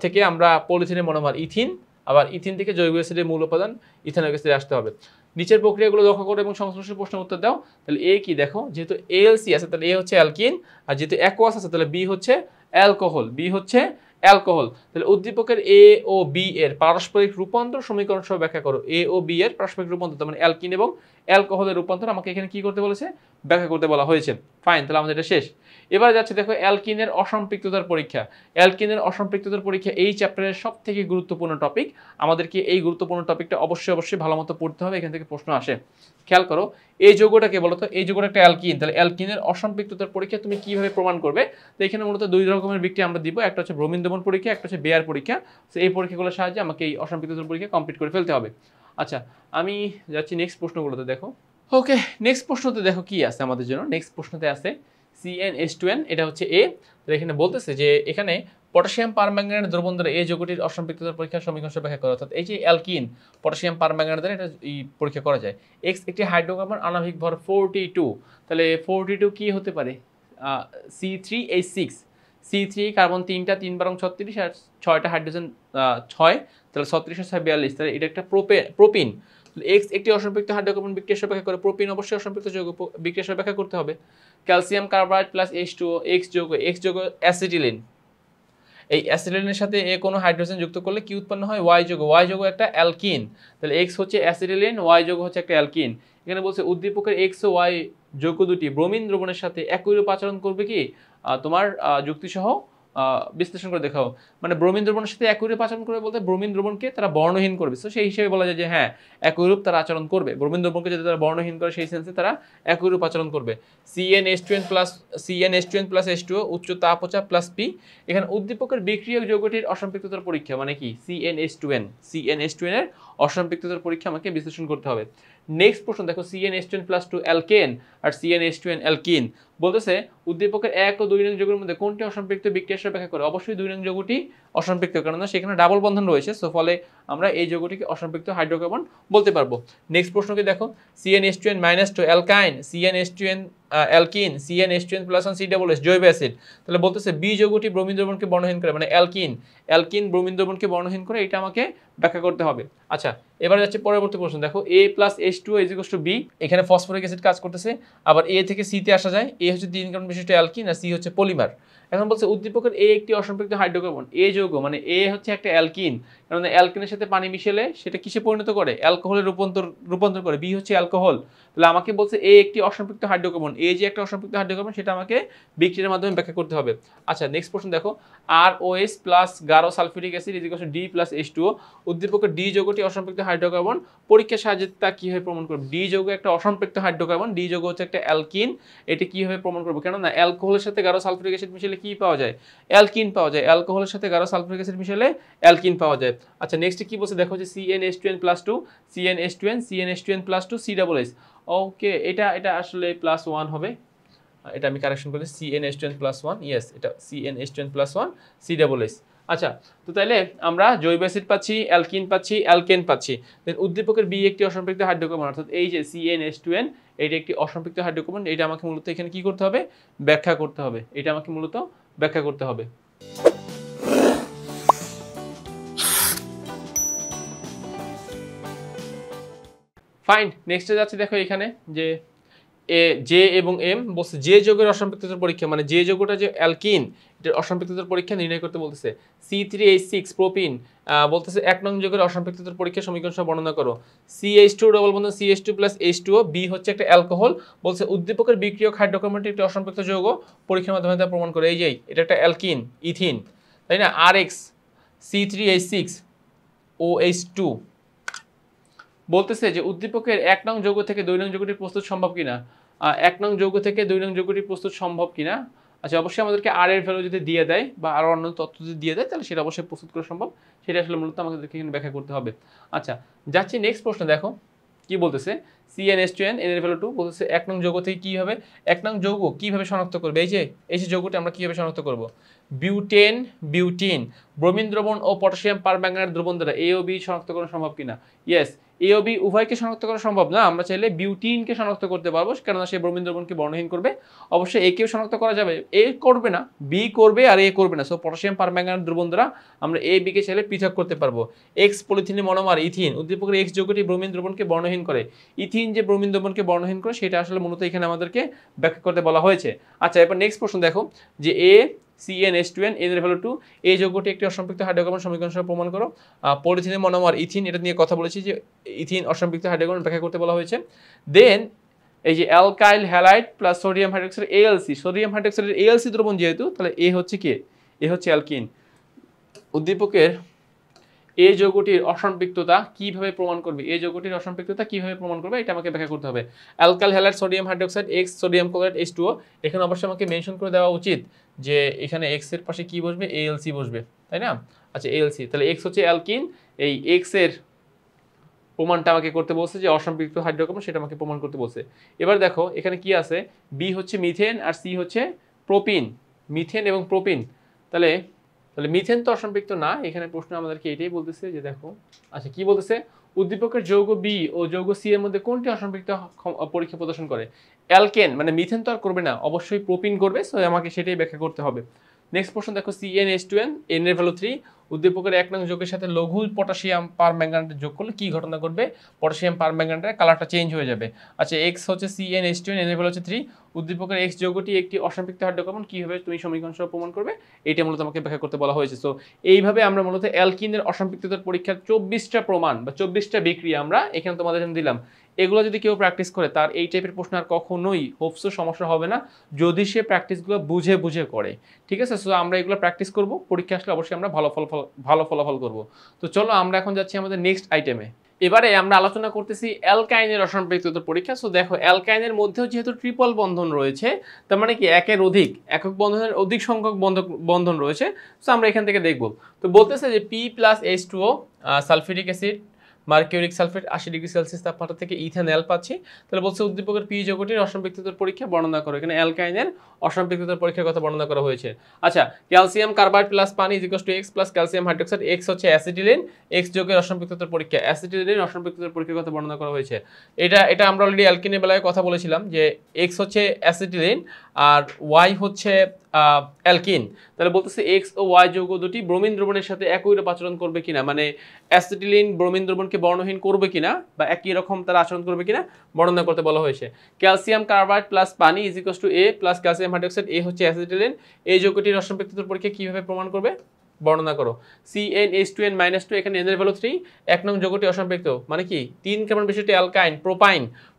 থেকে আমরা পলিথিনের মনোমার ইথিন, আবার ইথিন থেকে জৈব অ্যাসিডের মূল উপাদান ইথানোয়িক অ্যাসিডে আসতে হবে। নিচের প্রক্রিয়াগুলো লক্ষ্য করো এবং সংশ্লিষ্ট প্রশ্নের উত্তর দাও। তাহলে এ কি দেখো, যেহেতু এএলসি আছে তাহলে এ হচ্ছে অ্যালকিন, আর যেহেতু অ্যাকোয়াস আছে তাহলে বি হচ্ছে অ্যালকোহল, বি হচ্ছে অ্যালকোহল। তাহলে উদ্দীপকের এ ও বি এর পারস্পরিক রূপান্তর সমীকরণ সহ ব্যাখ্যা করো। এ ও বি এর পারস্পরিক রূপান্তর, তার মানে অ্যালকিন এবং অ্যালকোহলের রূপান্তর আমাকে এখানে কি করতে বলেছে, ব্যাখ্যা করতে বলা হয়েছে। ফাইন, তাহলে আমাদের এটা শেষ। এবার যাচ্ছে দেখো অ্যালকিনের অসম্পৃক্ততার পরীক্ষা। অ্যালকিনের অসম্পৃক্ততার পরীক্ষা এই চ্যাপ্টারের সব থেকে গুরুত্বপূর্ণ টপিক। আমাদেরকে এই গুরুত্বপূর্ণ টপিকটা অবশ্যই ভালো মতো পড়তে হবে, এখান থেকে প্রশ্ন আসে। খেয়াল করো, এই যৌগটাকে বলতো, এই যৌগটা একটা অ্যালকিন, তাহলে অ্যালকিনের অসম্পৃক্ততার পরীক্ষা তুমি কিভাবে প্রমাণ করবে। তো এখানে মূলত 2 রকমের বিক্রিয়া আমরা দিব, একটা হচ্ছে ব্রোমিন দমন পরীক্ষা, একটা হচ্ছে বেয়ার পরীক্ষা। তো এই পরীক্ষাগুলোর সাহায্যে আমাকে এই অসম্পৃক্ততার পরীক্ষা কমপ্লিট করে ফেলতে হবে। আচ্ছা আমি যাচ্ছি নেক্সট প্রশ্নগুলোতে। দেখো ওকে, নেক্সট প্রশ্নতে দেখো কি আছে আমাদের জন্য। নেক্সট প্রশ্নতে আছে CnH2n, এটা হচ্ছে এ। তো এখানে বলতেছে যে এখানে পটাশিয়াম পারম্যাঙ্গানেট দ্রবণ দ্বারা এই যৌগটির অসম্পৃক্ততার পরীক্ষার সমীকরণ ব্যাখ্যা করা, অর্থাৎ এই যে অ্যালকিন পটাশিয়াম পারম্যাঙ্গানেট দ্বারা এটা এই পরীক্ষা করা যায়। এক্স একটি হাইড্রোকার্বন, আণবিক ভর 42, তাহলে 42 কি হতে পারে, C3H6, C3 কার্বন 3টা, 3 বারং 36, আর 6টা হাইড্রোজেন 6, তাহলে 36 আর 6 42, তাহলে এটা একটা প্রোপিন। এক্স একটি অসম্পৃক্ত হাইড্রোকার্বন বিক্রিয়া ব্যাখ্যা করে, প্রোপিন অবশ্যই অসম্পৃক্ত যৌগ, বিক্রিয়া ব্যাখ্যা করতে হবে। Calcium carbide plus H2O, x যৌগ অ্যাসিটিলিন, এই অ্যাসিটিলিনের সাথে এ কোনো হাইড্রোজেন যুক্ত করলে কি উৎপন্ন হয়, ওয়াই যৌগ একটা অ্যালকিন। তাহলে এক্স হচ্ছে অ্যাসিটিলিন, ওয়াই যৌগ হচ্ছে একটা অ্যালকিন। এখানে বলছে উদ্দীপকের এক্স ও ওয়াই যৌগ দুটি ব্রোমিন দ্রবণের সাথে একই রূপ আচরণ করবে কি, তোমার যুক্তিসহ বিশ্লেষণ করে দেখাও। মানে ব্রোমিন দ্রবণের সাথে একই রূপ আচরণ করবে বলতে ব্রোমিন দ্রবণকে তারা বর্ণহীন করবে, তো সেই হিসেবে বলা যায় যে হ্যাঁ একই রূপ তারা আচরণ করবে। ব্রোমিন দ্রবণকে যদি তারা বর্ণহীন করে সেই সেন্সে তারা একই রূপ আচরণ করবে। CnH2n প্লাস H2O উচ্চ তাপ ও চাপ প্লাস P। এখানে উদ্দীপকের বিক্রিয়ক যৌগটির অসম্পৃক্ততার পরীক্ষা মানে কি, CnH2n এর অসম্পৃক্ততার পরীক্ষা আমাকে বিশ্লেষণ করতে হবে। নেক্সট প্রশ্ন দেখো, CnH2n প্লাস 2 অ্যালকেন আর CnH2n অ্যালকিন, বলতেছে উদ্দীপকের 1 ও 2 নং যৌগের মধ্যে কোনটি অসম্পৃক্ত বিক্রিয়া ব্যাখ্যা করে। অবশ্যই 2 নং যৌগটি অসম্পৃক্ত, কারণ সেখানে ডাবল বন্ধন রয়েছে, সো ফলে আমরা এই যৌগটিকে অসম্পৃক্ত হাইড্রোকার্বন বলতে পারবো। নেক্সট প্রশ্নকে দেখো, CnH2n-2 অ্যালকাইন, CnH2n alkyne, CnH2n plus 1 COOH জৈব অ্যাসিড। তাহলে বলতেছে বি যৌগটি ব্রোমিন দ্রবণকে বর্ণহীন করে, মানে অ্যালকিন ব্রোমিন দ্রবণকে বর্ণহীন করে, এটা আমাকে ব্যাখ্যা করতে হবে। আচ্ছা এবার যাচ্ছে পরবর্তী প্রশ্ন। দেখো A প্লাস H2O = B, এখানে ফসফরিক অ্যাসিড কাজ করতেছে, আবার A থেকে C তে আসা যায়। A হচ্ছে 3 কার্বন বিশিষ্ট অ্যালকিন আর C হচ্ছে পলিমার। এখন বলছে উদ্দীপকের A একটি অসম্পৃক্ত হাইড্রোকার্বন, A যৌগ মানে A হচ্ছে একটা অ্যালকিন, কারণ অ্যালকিনের সাথে পানি মিশেলে সেটা কিসে পরিণত করে, অ্যালকোহলে রূপান্তর করে, B হচ্ছে অ্যালকোহল। তাহলে আমাকে বলছে A একটি অসম্পৃক্ত হাইড্রোকার্বন, A যে একটা অসম্পৃক্ত হাইড্রোকার্বন সেটা আমাকে বিক্রিয়ার মাধ্যমে ব্যাখ্যা করতে হবে। আচ্ছা নেক্সট প্রশ্ন দেখো, ROS প্লাস গাঢ় sulphuric acid D plus H2O, উদ্দীপকের D যৌগটি অসম্পৃক্ত হাইড্রোকার্বন, পরীক্ষার সাহায্যে তা কিভাবে প্রমাণ করব। D যৌগ একটা অসম্পৃক্ত হাইড্রোকার্বন, D যৌগ হচ্ছে একটা অ্যালকিন, এটি কিভাবে প্রমাণ করব, কেননা অ্যালকোহলের সাথে গাঢ় সালফিউরিক অ্যাসিড মিশালে কি পাওয়া যায়, অ্যালকিন পাওয়া যায়, অ্যালকোহলের সাথে গাঢ় সালফিউরিক অ্যাসিড মিশালে অ্যালকিন পাওয়া যায়। আচ্ছা নেক্সট কি বলছে দেখো, যে CnH2n+2, CnH2n+2 COOH। ওকে, এটা আসলে +1 হবে, এটা আমি কারেকশন করি, CnH2n+1, ইয়েস এটা CnH2n+1 COOH। আচ্ছা, তো তাইলে আমরা জৈব অ্যাসিড পাচ্ছি, অ্যালকিন পাচ্ছি, অ্যালকেন পাচ্ছি। দেন উদ্দীপকের বি একটি অসম্পৃক্ত হাইড্রোকার্বন, অর্থাৎ এই যে CnH2n এটা একটি অসম্পৃক্ত হাইড্রোকার্বন। এটা আমাকে মূলত এখানে কি করতে হবে, ব্যাখ্যা করতে হবে। এটা আমাকে মূলত ব্যাখ্যা করতে হবে। ফাইন, নেক্সটে যাচ্ছে দেখো এখানে যে জে এবং এম বলছে যে যৌগের অসম্পৃক্ততার পরীক্ষা, মানে যে যৌগটা যে অ্যালকিন এটার অসম্পৃক্ততার পরীক্ষা নির্ণয় করতে বলতেছে। C3H6 প্রোপিন বলতেছে 1 নং যৌগের অসম্পৃক্ততার পরীক্ষা সমীকরণ সহ বর্ণনা করো। CH2 ডবল বন্ধন CH2 প্লাস H2O, বি হচ্ছে একটা অ্যালকোহল, বলছে উদ্দীপকের বিক্রিয়ক হাইড্রোকার্বনটি একটি অসম্পৃক্ত যৌগ, পরীক্ষার মাধ্যমে তা প্রমাণ করে। এই যে এটা একটা অ্যালকিন ইথিন, তাই না, RX C3H6 OH2 বলতেছে যে উদ্দীপকের 1 নং যৌগ থেকে 2 নং যৌগটি প্রস্তুত সম্ভব কিনা। 1 নং যৌগ থেকে 2 নং যৌগটি প্রস্তুত সম্ভব কিনা। আচ্ছা, অবশ্যই আমাদেরকে আর এর ভ্যালু যদি দিয়ে দেয় বা আরো অন্য তথ্য যদি দিয়ে দেয় তাহলে সেটা অবশ্যই প্রস্তুত করা সম্ভব। সেটা আসলে মূলত আমাদেরকে এখানে ব্যাখ্যা করতে হবে। আচ্ছা, যাচ্ছি নেক্সট প্রশ্ন। দেখো কি বলতেছে, CnH2n n এর ভ্যালু 2 বলতেছে 1 নং যৌগ থেকে কি হবে, 1 নং যৌগ কিভাবে শনাক্ত করবে। এই যে যৌগটি আমরা কিভাবে শনাক্ত করব, বিউটেন বিউটিন ব্রোমিন দ্রবণ ও পটাশিয়াম পারম্যাঙ্গানেট দ্রবণ দ্বারা এ ও বি শনাক্ত করা সম্ভব কিনা। ইয়েস, এ ও বি উভয়কে শনাক্ত করা সম্ভব না, আমরা চাইলে বিউটিনকে শনাক্ত করতে পারবো, কেননা সে ব্রোমিন দ্রবণকে বর্ণহীন করবে। অবশ্যই এ কেও শনাক্ত করা যাবে, এ করবে না, বি করবে আর এ করবে না। সো পটাশিয়াম পারম্যাঙ্গানেট দ্রবণ দ্বারা আমরা এ বি কে চাইলে পৃথক করতে পারবো। এক্স পলিথিলিন মনোমার ইথিন, উদ্দীপকের এক্স যৌগটি ব্রোমিন দ্রবণকে বর্ণহীন করে। ইথিন যে ব্রোমিন দ্রবণকে বর্ণহীন করে সেটা আসলে মূলত এখানে আমাদেরকে ব্যাখ্যা করতে বলা হয়েছে। আচ্ছা, এরপর নেক্সট প্রশ্ন দেখো যে CnH2n n এর ভ্যালু 2, এই যৌগটি একটি অসম্পৃক্ত হাইড্রোকার্বন সমীকরণ সহ প্রমাণ করো। পলিথিলিন মনোমার ইথিন, এটা নিয়ে কথা বলেছি যে ইথিন অসম্পৃক্ত হাইড্রোকার্বন ব্যাখ্যা করতে বলা হয়েছে। দেন এই যে alkyl halide plus sodium hydroxide AlC, sodium হাইড্রোক্সাইডের AlC দ্রবণ যেহেতু, তাহলে এ হচ্ছে কি, এ হচ্ছে অ্যালকিন। উদ্দীপকের এই যৌগটির অসম্পৃক্ততা কিভাবে প্রমাণ করবে, এই যৌগটির অসম্পৃক্ততা কিভাবে প্রমাণ করবে এটা আমাকে ব্যাখ্যা করতে হবে। Alkyl halide sodium hydroxide X sodium chloride H2O, এখানে অবশ্যই আমাকে মেনশন করে দেওয়া উচিত যে এখানে X এর পাশে কি বসবে, AlC বসবে, তাই না। আচ্ছা, AlC, তাহলে X হচ্ছে অ্যালকিন, এই X এর প্রমাণটা আমাকে করতে বলছে যে অসম্পৃক্ত হাইড্রোকার্বন, সেটা আমাকে প্রমাণ করতে বলছে। এবার দেখো এখানে কি আছে, বি হচ্ছে মিথেন আর সি হচ্ছে প্রোপিন, মিথেন এবং প্রোপিন। তাহলে মিথেন তো অসম্পৃক্ত না, এখানে প্রশ্ন আমাদেরকে এটাই বলতেছে যে দেখো, আচ্ছা কি বলতেছে, উদ্দীপকের যৌগ বি ও যৌগ সি এর মধ্যে কোনটি অসম্পৃক্ত পরীক্ষা প্রদর্শন করে। অ্যালকেন মানে মিথেন তো আর করবে না, অবশ্যই প্রোপিন করবে, সো আমাকে সেটাই ব্যাখ্যা করতে হবে। নেক্সট প্রশ্ন দেখো, CnH2n n এর ভ্যালু 3, উদ্দীপকের 1 নং যৌগের সাথে লঘু পটাশিয়াম পারম্যাঙ্গানেট যোগ করলে কি ঘটনা ঘটবে, পটাশিয়াম পারম্যাঙ্গানেটের কালারটা চেঞ্জ হয়ে যাবে। আচ্ছা, X হচ্ছে CnH2n n এর ভ্যালু হচ্ছে 3, উদ্দীপকের X যৌগটি একটি অসম্পৃক্ত হাইড্রোকার্বন, কিভাবে তুমি সমীকরণ সহ প্রমাণ করবে, এটা মূলত আমাকে ব্যাখ্যা করতে বলা হয়েছে। সো এইভাবে আমরা মূলত অ্যালকিনের অসম্পৃক্ততার পরীক্ষার 24টা প্রমাণ বা 24টা বিক্রিয়া আমরা এখানে তোমাদের জন্য দিলাম। এগুলো যদি কেউ প্র্যাকটিস করে তার এই টাইপের প্রশ্ন আর কখনোই হোপসো সমস্যা হবে না, যদি সে প্র্যাকটিসগুলো বুঝে বুঝে করে। ঠিক আছে, সো আমরা এগুলো প্র্যাকটিস করব, পরীক্ষা আসলে অবশ্যই আমরা ভালো ফলাফল করব। তো চলো আমরা এখন যাচ্ছি আমাদের নেক্সট আইটেমে। এবারে আমরা আলোচনা করতেছি অ্যালকাইনের অসম্পৃক্ততার পরীক্ষা। সো দেখো অ্যালকাইনের মধ্যেও যেহেতু ট্রিপল বন্ধন রয়েছে, তার মানে কি একের অধিক একক বন্ধনের অধিক সংখ্যক বন্ধন রয়েছে। সো আমরা এখান থেকে দেখব। তো বলতেছে যে P+H2O sulphuric acid mercuric sulphate 80°C তাপমাত্রা থেকে ইথানল পাচ্ছি। তাহলে বলছে উদ্দীপকের পি যৌগটির অসম্পৃক্ততার পরীক্ষা বর্ণনা করো। এখানে অ্যালকাইনের অসম্পৃক্ততার পরীক্ষার কথা বর্ণনা করা হয়েছে। আচ্ছা, ক্যালসিয়াম কার্বাইড প্লাস পানি X plus calcium hydroxide, X হচ্ছে অ্যাসিটিলিন, X যৌগের অসম্পৃক্ততার পরীক্ষা, অ্যাসিটিলিনের অসম্পৃক্ততার পরীক্ষার কথা বর্ণনা করা হয়েছে। এটা আমরা অলরেডি অ্যালকিনের বেলায় কথা বলেছিলাম যে X হচ্ছে অ্যাসিটিলিন আর Y হচ্ছে অ্যালকিন। তাহলে বলতেছে X ও Y যৌগ দুটি ব্রোমিন দ্রবণের সাথে একই রূপ আচরণ করবে কিনা, মানে অ্যাসিটিলিন ব্রোমিন দ্রবণকে বর্ণহীন করবে কিনা বা একই রকম তারা আচরণ করবে কিনা বর্ণনা করতে বলা হয়েছে। ক্যালসিয়াম কার্বাইড প্লাস পানি A plus calcium hydroxide, A হচ্ছে অ্যাসিটিলিন, এই যৌগটির অসম্পৃক্ততার পরীক্ষা কিভাবে প্রমাণ করবে বর্ণনা করো। CnH2n-2, এখানে n এর ভ্যালু 3, 1 নং যৌগটি অসম্পৃক্ত, মানে কি 3 কেমন বিষয়টি অ্যালকাইন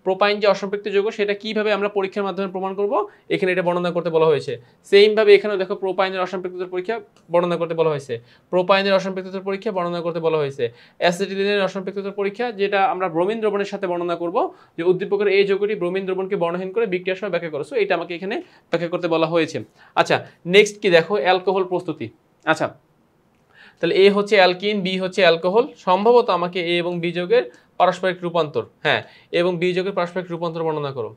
প্রোপাইন যে অসম্পৃক্ত যৌগ সেটা কিভাবে আমরা পরীক্ষার মাধ্যমে প্রমাণ করব এখানে এটা বর্ণনা করতে বলা হয়েছে। সেম ভাবে এখানেও দেখো প্রোপাইনের অসম্পৃক্ততার পরীক্ষা বর্ণনা করতে বলা হয়েছে, প্রোপাইনের অসম্পৃক্ততার পরীক্ষা বর্ণনা করতে বলা হয়েছে। অ্যাসিটিলিনের অসম্পৃক্ততার পরীক্ষা যেটা আমরা ব্রোমিন দ্রবণের সাথে বর্ণনা করব, যে উদ্দীপকের এই যৌগটি ব্রোমিন দ্রবণকে বর্ণহীন করে বিক্রিয়ার সময় ব্যাখ্যা করো। সো এটা আমাকে এখানে ব্যাখ্যা করতে বলা হয়েছে। আচ্ছা, নেক্সট কি দেখো, অ্যালকোহল প্রস্তুতি। আচ্ছা, তাহলে এ হচ্ছে অ্যালকিন, বি হচ্ছে অ্যালকোহল, সম্ভবত আমাকে এ এবং বি যৌগের পারস্পরিক রূপান্তর, হ্যাঁ এবং বি যৌগের পারস্পরিক রূপান্তর বর্ণনা করো।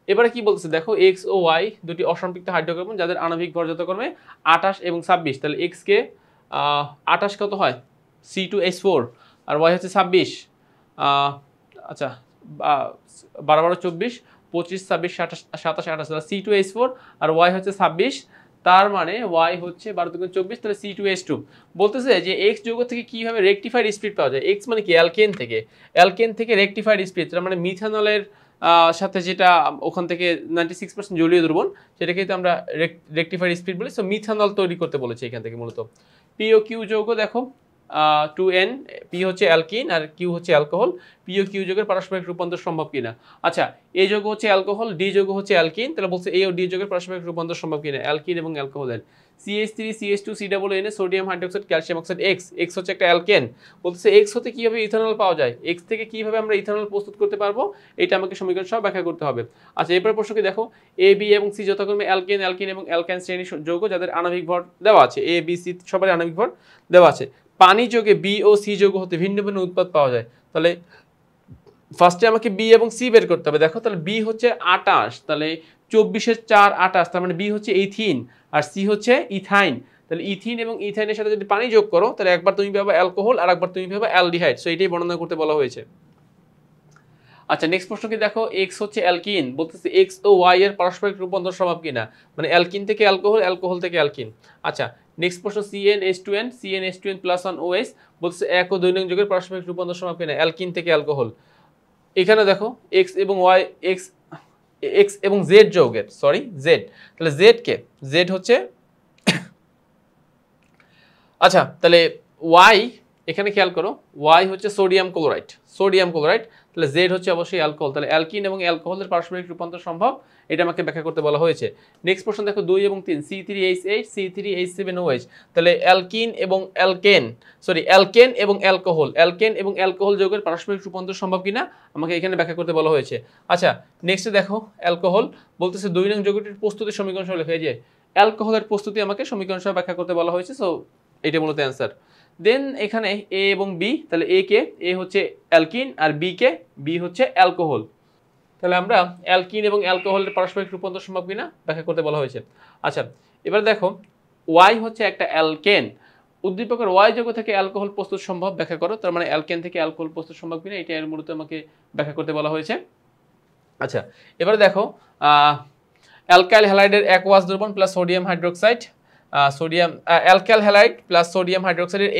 এবারে কি বলতেছে দেখো, X ও Y দুটি অসম্পৃক্ত হাইড্রোকার্বন যাদের আণবিক ভর যথাক্রমে 28 এবং 26। তাহলে X কে 28 কত হয় C2H4 আর Y হচ্ছে 26 আচ্ছা 12 12 24 25 26 27 28 C2H4 আর Y হচ্ছে 26 তার মানে Y হচ্ছে 12 2 24 তাহলে C2H2 বলতেছে যে X যৌগ থেকে কিভাবে রেকটিফাইড স্পিড পাওয়া যায় X মানে কি অ্যালকেন থেকে রেকটিফাইড স্পিড তার মানে মিথানলের সাথে যেটা ওখান থেকে 96% জলীয় দ্রবণ সেটাকে তো আমরা রেকটিফাইড স্পিড বলি সো মিথানল তৈরি করতে বলেছে এখান থেকে মূলত পি ও কিউ যৌগ দেখো 2N পি হচ্ছে অ্যালকিন আর কিউ হচ্ছে অ্যালকোহল পি ও কিউ যৌগের পারস্পরিক রূপান্তর সম্ভব কিনা আচ্ছা এ যৌগ হচ্ছে অ্যালকোহল ডি যৌগ হচ্ছে অ্যালকিন তাহলে বলছে এ ও ডি যৌগের পারস্পরিক রূপান্তর সম্ভব কিনা অ্যালকিন এবং অ্যালকোহলের CH3 CH2 COO sodium hydroxide calcium oxide X হচ্ছে একটা অ্যালকেন বলছে X হতে কিভাবে ইথানল পাওয়া যায় X থেকে কিভাবে আমরা ইথানল প্রস্তুত করতে পারবো এটা আমাকে সমীকরণ সহ ব্যাখ্যা করতে হবে আচ্ছা এরপর প্রশ্নকে দেখো A B এবং C যথাক্রমে অ্যালকেন এবং অ্যালকাইন শ্রেণীর যৌগ যাদের আণবিক ভর দেওয়া আছে A B C সবার আণবিক ভর দেওয়া আছে পানি যোগে বি ও সি যৌগ হতে ভিন্ন ভিন্ন উৎপাদ পাওয়া যায় তাহলে ফার্স্টে আমাকে বি এবং সি বের করতে হবে দেখো তাহলে বি হচ্ছে 28 তাহলে 24 4 28 তার মানে বি হচ্ছে ইথিন আর সি হচ্ছে ইথাইন তাহলে ইথিন এবং ইথাইনের সাথে যদি পানি যোগ করো তাহলে একবার তুমি পাবে অ্যালকোহল আর একবার তুমি পাবে অ্যালডিহাইড সো এটাই বর্ণনা করতে বলা হয়েছে আচ্ছা নেক্সট প্রশ্ন কি দেখো এক্স হচ্ছে অ্যালকিন বলতেছে এক্স ও ওয়াই এর পারস্পরিক রূপান্তর সম্ভব কিনা মানে অ্যালকিন থেকে অ্যালকোহল থেকে অ্যালকিন আচ্ছা নেক্সট প্রশ্ন CnH2n + 1OH বলতেছে এক ও দুই নং যৌগের পারস্পরিক রূপান্তর সম্ভব কিনা অ্যালকিন থেকে অ্যালকোহল এখানে দেখো এক্স এবং জেড যৌগের জেড তাহলে জেড হচ্ছে আচ্ছা তাহলে ওয়াই এখানে খেয়াল করো ওয়াই হচ্ছে সোডিয়াম ক্লোরাইড তাহলে জেড হচ্ছে অবশ্যই অ্যালকোহল তাহলে অ্যালকিন এবং অ্যালকোহলের পারস্পরিক রূপান্তর সম্ভব এটা আমাকে ব্যাখ্যা করতে বলা হয়েছে নেক্সট প্রশ্ন দেখো 2 এবং 3 C3H8 C3H7OH তাহলে অ্যালকেন এবং অ্যালকোহল যৌগের পারস্পরিক রূপান্তর সম্ভব কিনা আমাকে এখানে ব্যাখ্যা করতে বলা হয়েছে আচ্ছা নেক্সট দেখো অ্যালকোহল বলতেছে 2 নং যৌগটির প্রস্তুতির সমীকরণ সহ লেখা যায় অ্যালকোহলের প্রস্তুতি আমাকে সমীকরণ সহ ব্যাখ্যা করতে বলা হয়েছে সো এটা মূলত অ্যান্সার দেন এখানে এ এবং বি তাহলে এ হচ্ছে অ্যালকিন আর বি হচ্ছে অ্যালকোহল তাহলে আমরা অ্যালকিন এবং অ্যালকোহলের পারস্পরিক রূপান্তর সম্ভব কিনা ব্যাখ্যা করতে বলা হয়েছে আচ্ছা এবার দেখো ওয়াই হচ্ছে একটা অ্যালকেন উদ্দীপকের ওয়াই যৌগ থেকে অ্যালকোহল প্রস্তুত সম্ভব ব্যাখ্যা করো তার মানে অ্যালকেন থেকে অ্যালকোহল প্রস্তুত সম্ভব কিনা এটা এর মূলত আমাকে ব্যাখ্যা করতে বলা হয়েছে আচ্ছা এবারে দেখো অ্যালকাইল হ্যালাইডের অ্যাকোয়াস দ্রবণ plus sodium hydroxide alkyl halide plus sodium হাইড্রোক্সাইডের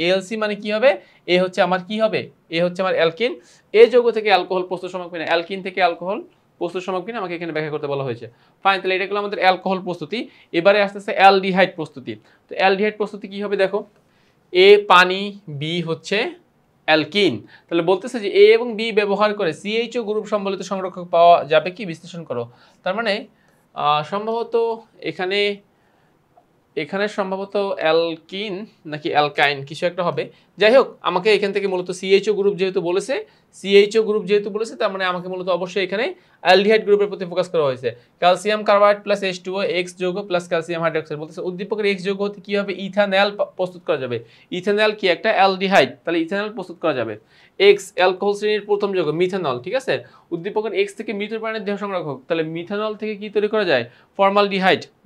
ALC মানে কি হবে এ হচ্ছে আমার অ্যালকিন এ যৌগ থেকে অ্যালকোহল প্রস্তুত সম্ভব কিনা অ্যালকিন থেকে অ্যালকোহল প্রস্তুত সম্ভব কিনা আমাকে এখানে ব্যাখ্যা করতে বলা হয়েছে ফাইন তাহলে এটা হলো আমাদের অ্যালকোহল প্রস্তুতি এবারে আসতেছে অ্যালডিহাইড প্রস্তুতি তো অ্যালডিহাইড প্রস্তুতি কি হবে দেখো এ পানি বি হচ্ছে অ্যালকিন তাহলে বলতেছে যে এ এবং বি ব্যবহার করে CHO গ্রুপ সম্বলিত সংরক্ষক পাওয়া যাবে কি বিশ্লেষণ করো তার মানে সম্ভবত এখানে সম্ভবত অ্যালকিন নাকি অ্যালকাইন কিছু একটা হবে যাই হোক আমাকে এখান থেকে মূলত CHO গ্রুপ যেহেতু বলেছে তার মানে আমাকে মূলত অবশ্যই এখানে অ্যালডিহাইড গ্রুপের প্রতি ফোকাস করা হয়েছে calcium carbide plus H2O X যৌগ প্লাস ক্যালসিয়াম হাইড্রোক্সাইড বলতেছে উদ্দীপকের X যৌগ হতে কি হবে ইথানল প্রস্তুত করা যাবে ইথানল কি একটা অ্যালডিহাইড তাহলে ইথানল প্রস্তুত করা যাবে X অ্যালকোহল শ্রেণীর প্রথম যৌগ মিথানল ঠিক আছে উদ্দীপকের X থেকে মৃত প্রাণীর দেহ সংরক্ষক তাহলে মিথানল থেকে কি তৈরি করা যায়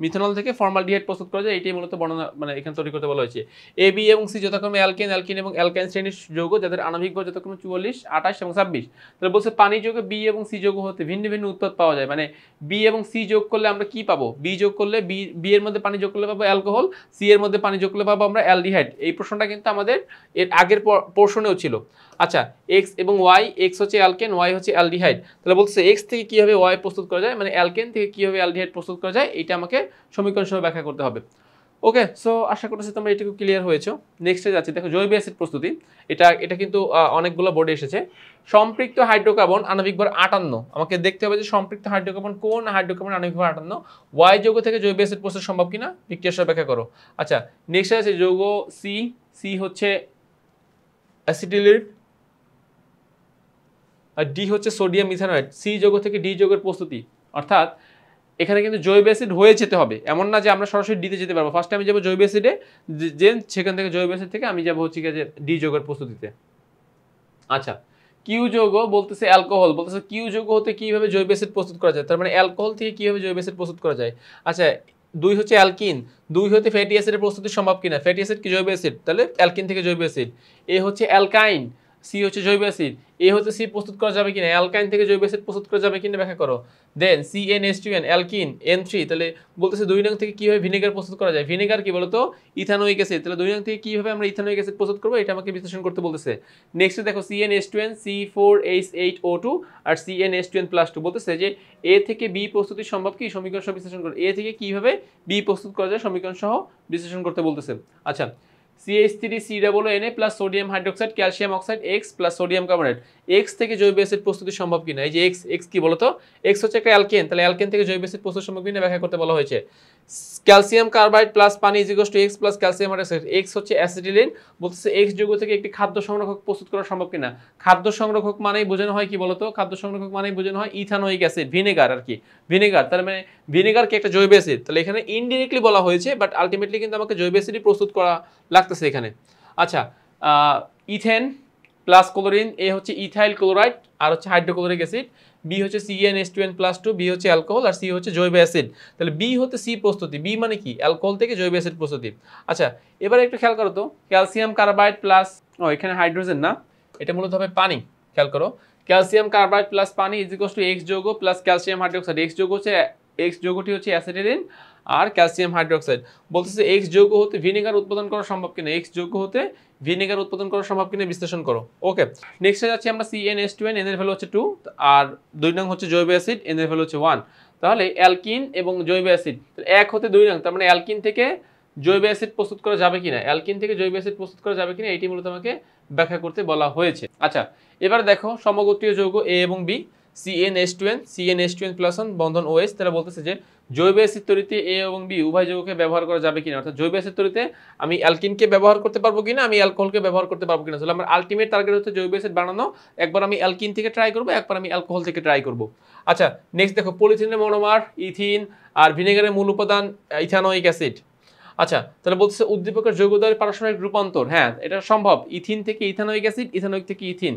মিথানল থেকে ফর্মালডিহাইড প্রস্তুত করা যায় এটাই মূলত বর্ণনা মানে এখানে তৈরি করতে বলা হয়েছে A B এবং C যথাক্রমে অ্যালকিন এবং অ্যালকাইন শ্রেণীর যৌগ যাদের আণবিক ভর যথাক্রমে 44 28 এবং 26 তাহলে বলছে পানি যোগে B এবং C যৌগ হতে ভিন্ন ভিন্ন উৎপাদ পাওয়া যায় মানে B এবং C যোগ করলে আমরা কি পাবো B যোগ করলে B এর মধ্যে পানি যোগ করলে পাবো অ্যালকোহল C এর মধ্যে পানি যোগ করলে পাবো আমরা অ্যালডিহাইড এই প্রশ্নটা কিন্তু আমাদের এর আগের পোরশনেও ছিল আচ্ছা X এবং Y X হচ্ছে অ্যালকেন Y হচ্ছে অ্যালডিহাইড তাহলে বলছে X থেকে কিভাবে Y প্রস্তুত করা যায় মানে অ্যালকেন থেকে কিভাবে অ্যালডিহাইড প্রস্তুত করা যায় এটা আমাকে সমীকরণ সহ ব্যাখ্যা করতে হবে ওকে সো আশা করতেছি তোমরা এটুকু ক্লিয়ার হয়েছো নেক্সটে যাচ্ছি দেখো জৈব অ্যাসিড প্রস্তুতি এটা কিন্তু অনেকগুলো বোর্ডে এসেছে সম্পৃক্ত হাইড্রোকার্বন আণবিক ভর 58 আমাকে দেখতে হবে যে সম্পৃক্ত হাইড্রোকার্বন কোন হাইড্রোকার্বন আণবিক ভর 58 Y যৌগ থেকে জৈব অ্যাসিড প্রস্তুত সম্ভব কিনা বিক্রিয়া সহ ব্যাখ্যা করো আচ্ছা নেক্সট আছে যৌগ C হচ্ছে অ্যাসিটিলিড আর D হচ্ছে সোডিয়াম ইথানয়েড C যৌগ থেকে D যৌগের প্রস্তুতি অর্থাৎ এখানে কিন্তু জৈব অ্যাসিড হয়ে যেতে হবে এমন না যে আমরা সরাসরি ডিতে যেতে পারবো ফার্স্টে আমি যাবো জৈব অ্যাসিডে সেখান থেকে জৈব অ্যাসিড থেকে আমি যাবো হচ্ছে যে ডি যৌগের প্রস্তুতিতে আচ্ছা কিউ যৌগ বলতেছে অ্যালকোহল বলতেছে কিউ যৌগ হতে কিভাবে জৈব অ্যাসিড প্রস্তুত করা যায় তার মানে অ্যালকোহল থেকে কিভাবে জৈব অ্যাসিড প্রস্তুত করা যায় আচ্ছা 2 হচ্ছে অ্যালকিন, 2 হতে ফ্যাটি অ্যাসিডের প্রস্তুতি সম্ভব কিনা, ফ্যাটি অ্যাসিড কি জৈব অ্যাসিড, তাহলে অ্যালকিন থেকে জৈব অ্যাসিড। এ হচ্ছে অ্যালকাইন, সি হচ্ছে জৈব অ্যাসিড, এ হচ্ছে সি প্রস্তুত করা যাবে কিনা, অ্যালকাইন থেকে জৈব অ্যাসিড প্রস্তুত করা যাবে কিনা ব্যাখ্যা করো। দেন CnH2n অ্যালকিন N3, তাহলে বলতেছে 2 নং থেকে কিভাবে ভিনেগার প্রস্তুত করা যায়, ভিনেগার কি বলতো ইথানোয়িক অ্যাসিড, তাহলে 2 নং থেকে কিভাবে আমরা ইথানোয়িক অ্যাসিড প্রস্তুত করব এটা আমাকে বিশ্লেষণ করতে বলতেছে। নেক্সট দেখো CnH2n C4H8O2 আর CnH2n+2 বলতেছে যে এ থেকে বি প্রস্তুতি সম্ভব কি, সমীকরণ সহ বিশ্লেষণ করো, এ থেকে কিভাবে বি প্রস্তুত করা যায় সমীকরণ সহ বিশ্লেষণ করতে বলতেছে। আচ্ছা CH3COONA plus sodium hydroxide calcium oxide X plus sodium carbonate, X থেকে জৈব অ্যাসিড প্রস্তুতি সম্ভব কিনা, এই যে X কি বলতো, X হচ্ছে একটা অ্যালকেন, তাহলে অ্যালকেন থেকে জৈব অ্যাসিড প্রস্তুত সম্ভব কিনা ব্যাখ্যা করতে বলা হয়েছে। ক্যালসিয়াম কার্বাইড প্লাস পানি is X plus calcium hydroxide, X হচ্ছে অ্যাসিটিলিন, বলতেছে X যৌগ থেকে একটি খাদ্য সংরক্ষক প্রস্তুত করা সম্ভব কিনা, খাদ্য সংরক্ষক মানেই বোঝানো হয় কি বলতো, খাদ্য সংরক্ষক মানেই বোঝানো হয় ইথানোয়িক অ্যাসিড, ভিনেগার আর কি, ভিনেগার, তার মানে ভিনেগার কি একটা জৈব অ্যাসিড, তাহলে এখানে ইনডিরেক্টলি বলা হয়েছে বাট আলটিমেটলি কিন্তু আমাকে জৈব অ্যাসিডই প্রস্তুত করা লাগতেছে এখানে। আচ্ছা ইথেন প্লাস ক্লোরিন, এ হচ্ছে ইথাইল ক্লোরাইড আর হচ্ছে হাইড্রোক্লোরিক অ্যাসিড, বি হচ্ছে CnH2n+2, বি হচ্ছে অ্যালকোহল আর সি হচ্ছে জৈব অ্যাসিড, তাহলে বি হতে সি প্রস্তুতি, বি মানে কি অ্যালকোহল থেকে জৈব অ্যাসিড প্রস্তুতি। আচ্ছা এবারে একটু খেয়াল করো তো, ক্যালসিয়াম কার্বাইড প্লাস, এখানে হাইড্রোজেন না, এটা মূলত হবে পানি, খেয়াল করো ক্যালসিয়াম কার্বাইড প্লাস পানি ইজ X যৌগ প্লাস ক্যালসিয়াম হাইড্রোক্সাইড, X যৌগ হচ্ছে X যৌগটি হচ্ছে অ্যাসিটিলিন আর ক্যালসিয়াম হাইড্রোক্সাইড, বলতেছে X যৌগ হতে ভিনেগার উৎপাদন করা সম্ভব কিনা, X যৌগ হতে ভিনেগার উৎপাদন করা সম্ভব কিনা বিশ্লেষণ করো। ওকে নেক্সটে যাচ্ছি আমরা CnH2n, n এর ভ্যালু হচ্ছে 2 আর 2 নং হচ্ছে জৈব অ্যাসিড, n এর ভ্যালু হচ্ছে 1, তাহলে অ্যালকিন এবং জৈব অ্যাসিড 1 হতে 2 নং, তার মানে অ্যালকিন থেকে জৈব অ্যাসিড প্রস্তুত করা যাবে কিনা, অ্যালকিন থেকে জৈব অ্যাসিড প্রস্তুত করা যাবে কিনা এটি মূলত আমাকে ব্যাখ্যা করতে বলা হয়েছে। আচ্ছা এবার দেখো সমগোত্রীয় যৌগ A এবং B, CnH2n+1 বন্ধন OH, তারা বলতেছে যে জৈব অ্যাসিড তৈরিতে A এবং B উভয় যৌগকে ব্যবহার করা যাবে কিনা, অর্থাৎ জৈব অ্যাসিড তৈরিতে আমি অ্যালকিনকে ব্যবহার করতে পারবো কিনা, আমি অ্যালকোহলকে ব্যবহার করতে পারবো কিনা, তাহলে আমার আলটিমেট টার্গেট হচ্ছে জৈব অ্যাসিড বানানো, একবার আমি অ্যালকিন থেকে ট্রাই করবো, একবার আমি অ্যালকোহল থেকে ট্রাই করবো। আচ্ছা নেক্সট দেখো পলিথিনের মনোমার ইথিন আর ভিনেগারের মূল উপাদান ইথানোয়িক অ্যাসিড। আচ্ছা তাহলে বলতেছে উদ্দীপকের যৌগদ্বয়ের পারস্পরিক রূপান্তর, হ্যাঁ এটা সম্ভব, ইথিন থেকে ইথানোয়িক অ্যাসিড, ইথানোয়িক থেকে ইথিন,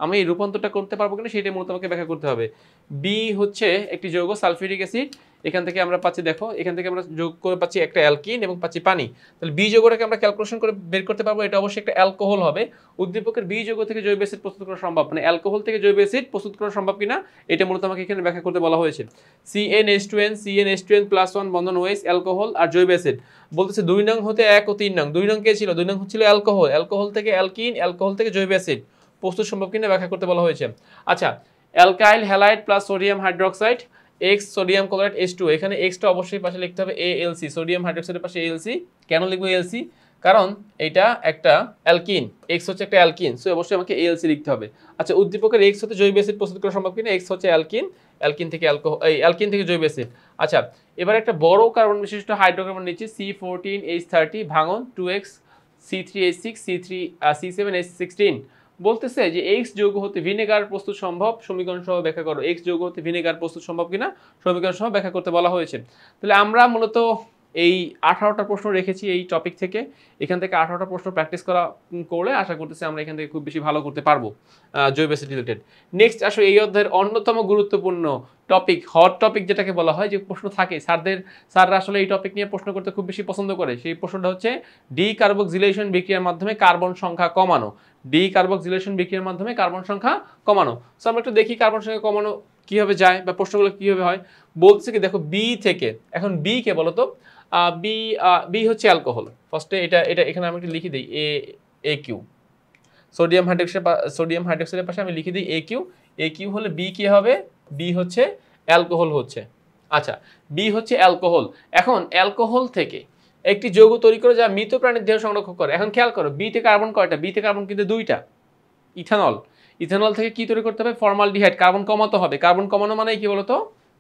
আমি এই রূপান্তরটা করতে পারবো কিনা সেটা মূলত আমাকে ব্যাখ্যা করতে হবে। বি হচ্ছে একটি যৌগ সালফিউরিক অ্যাসিড, এখান থেকে আমরা পাচ্ছি দেখো, এখান থেকে আমরা যোগ করে পাচ্ছি একটা অ্যালকিন এবং পাচ্ছি পানি, তাহলে বি যৌগটাকে আমরা ক্যালকুলেশন করে বের করতে পারবো, এটা অবশ্যই একটা অ্যালকোহল হবে। উদ্দীপকের বি যৌগ থেকে জৈব অ্যাসিড প্রস্তুত করা সম্ভব, মানে অ্যালকোহল থেকে জৈব অ্যাসিড প্রস্তুত করা সম্ভব কিনা এটা মূলত আমাকে এখানে ব্যাখ্যা করতে বলা হয়েছে। CnH2n+1 বন্ধন OH অ্যালকোহল আর জৈব অ্যাসিড, বলতেছে 2 নং হতে 1 ও 3 নং, 2 নং কে ছিল, 2 নং হচ্ছিল অ্যালকোহল, অ্যালকোহল থেকে অ্যালকিন, অ্যালকোহল থেকে জৈব অ্যাসিড প্রস্তুত সম্ভব কিনা ব্যাখ্যা করতে বলা হয়েছে। আচ্ছা alkyl halide plus sodium hydroxide X sodium chloride H2, এখানে X টা অবশ্যই পাশে লিখতে হবে ALC, সোডিয়াম হাইড্রোক্সাইডের পাশে ALC, কেন লিখবো ALC, কারণ এটা একটা অ্যালকিন, X হচ্ছে একটা অ্যালকিন, সো অবশ্যই আমাকে ALC লিখতে হবে। আচ্ছা উদ্দীপকের X হতে জৈব অ্যাসিড প্রস্তুত করা সম্ভব কিনা, X হচ্ছে অ্যালকিন, অ্যালকিন থেকে অ্যালকিন থেকে জৈব অ্যাসিড। আচ্ছা এবার একটা বড় কার্বন বিশিষ্ট হাইড্রোকার্বন নিচ্ছি C14H30 ভাঙন 2X C3H6 C7H16, বলতেছে যে X যৌগ হতে ভিনেগার প্রস্তুত সম্ভব, সমীকরণ সহ ব্যাখ্যা করো, X যৌগ হতে ভিনেগার প্রস্তুত সম্ভব কিনা সমীকরণ সহ ব্যাখ্যা করতে বলা হয়েছে। তাহলে আমরা মূলত এই 18টা প্রশ্ন রেখেছি এই টপিক থেকে, এখান থেকে 18টা প্রশ্ন প্র্যাকটিস করলে আশা করতেছি আমরা এখান থেকে খুব বেশি ভালো করতে পারবো জৈব অ্যাসিড রিলেটেড। নেক্সট আসলে এই অধ্যায়ের অন্যতম গুরুত্বপূর্ণ টপিক, হট টপিক যেটাকে বলা হয়, যে প্রশ্ন থাকে স্যাররা আসলে এই টপিক নিয়ে প্রশ্ন করতে খুব বেশি পছন্দ করে, সেই প্রশ্নটা হচ্ছে ডিকার্বক্সিলেশন বিক্রিয়ার মাধ্যমে কার্বন সংখ্যা কমানো, ডিকার্বক্সিলেশন বিক্রিয়ার মাধ্যমে কার্বন সংখ্যা কমানো। সো আমরা একটু দেখি কার্বন সংখ্যা কমানো কিভাবে যায় বা প্রশ্নগুলো কিভাবে হয়। বলছে কি দেখো বি থেকে, এখন বি কে বলো তো, বি হচ্ছে অ্যালকোহল, ফার্স্টে এটা এখানে আমি একটু লিখে দিই এ কিউ, সোডিয়াম হাইড্রোক্সাইডের পাশে আমি লিখে দিই এ কিউ হলে বি কি হবে, বি হচ্ছে অ্যালকোহল হচ্ছে। আচ্ছা বি হচ্ছে অ্যালকোহল, এখন অ্যালকোহল থেকে একটি যৌগ তৈরি করে যা মৃত প্রাণীর দেহ সংরক্ষণ করে। এখন খেয়াল করো বিতে কার্বন কয়টা, বিতে কার্বন কিন্তু 2টা, ইথানল থেকে কি তৈরি করতে হবে, ফর্মালডিহাইড, কার্বন কমাতে হবে, কার্বন কমানো মানে কি বলতো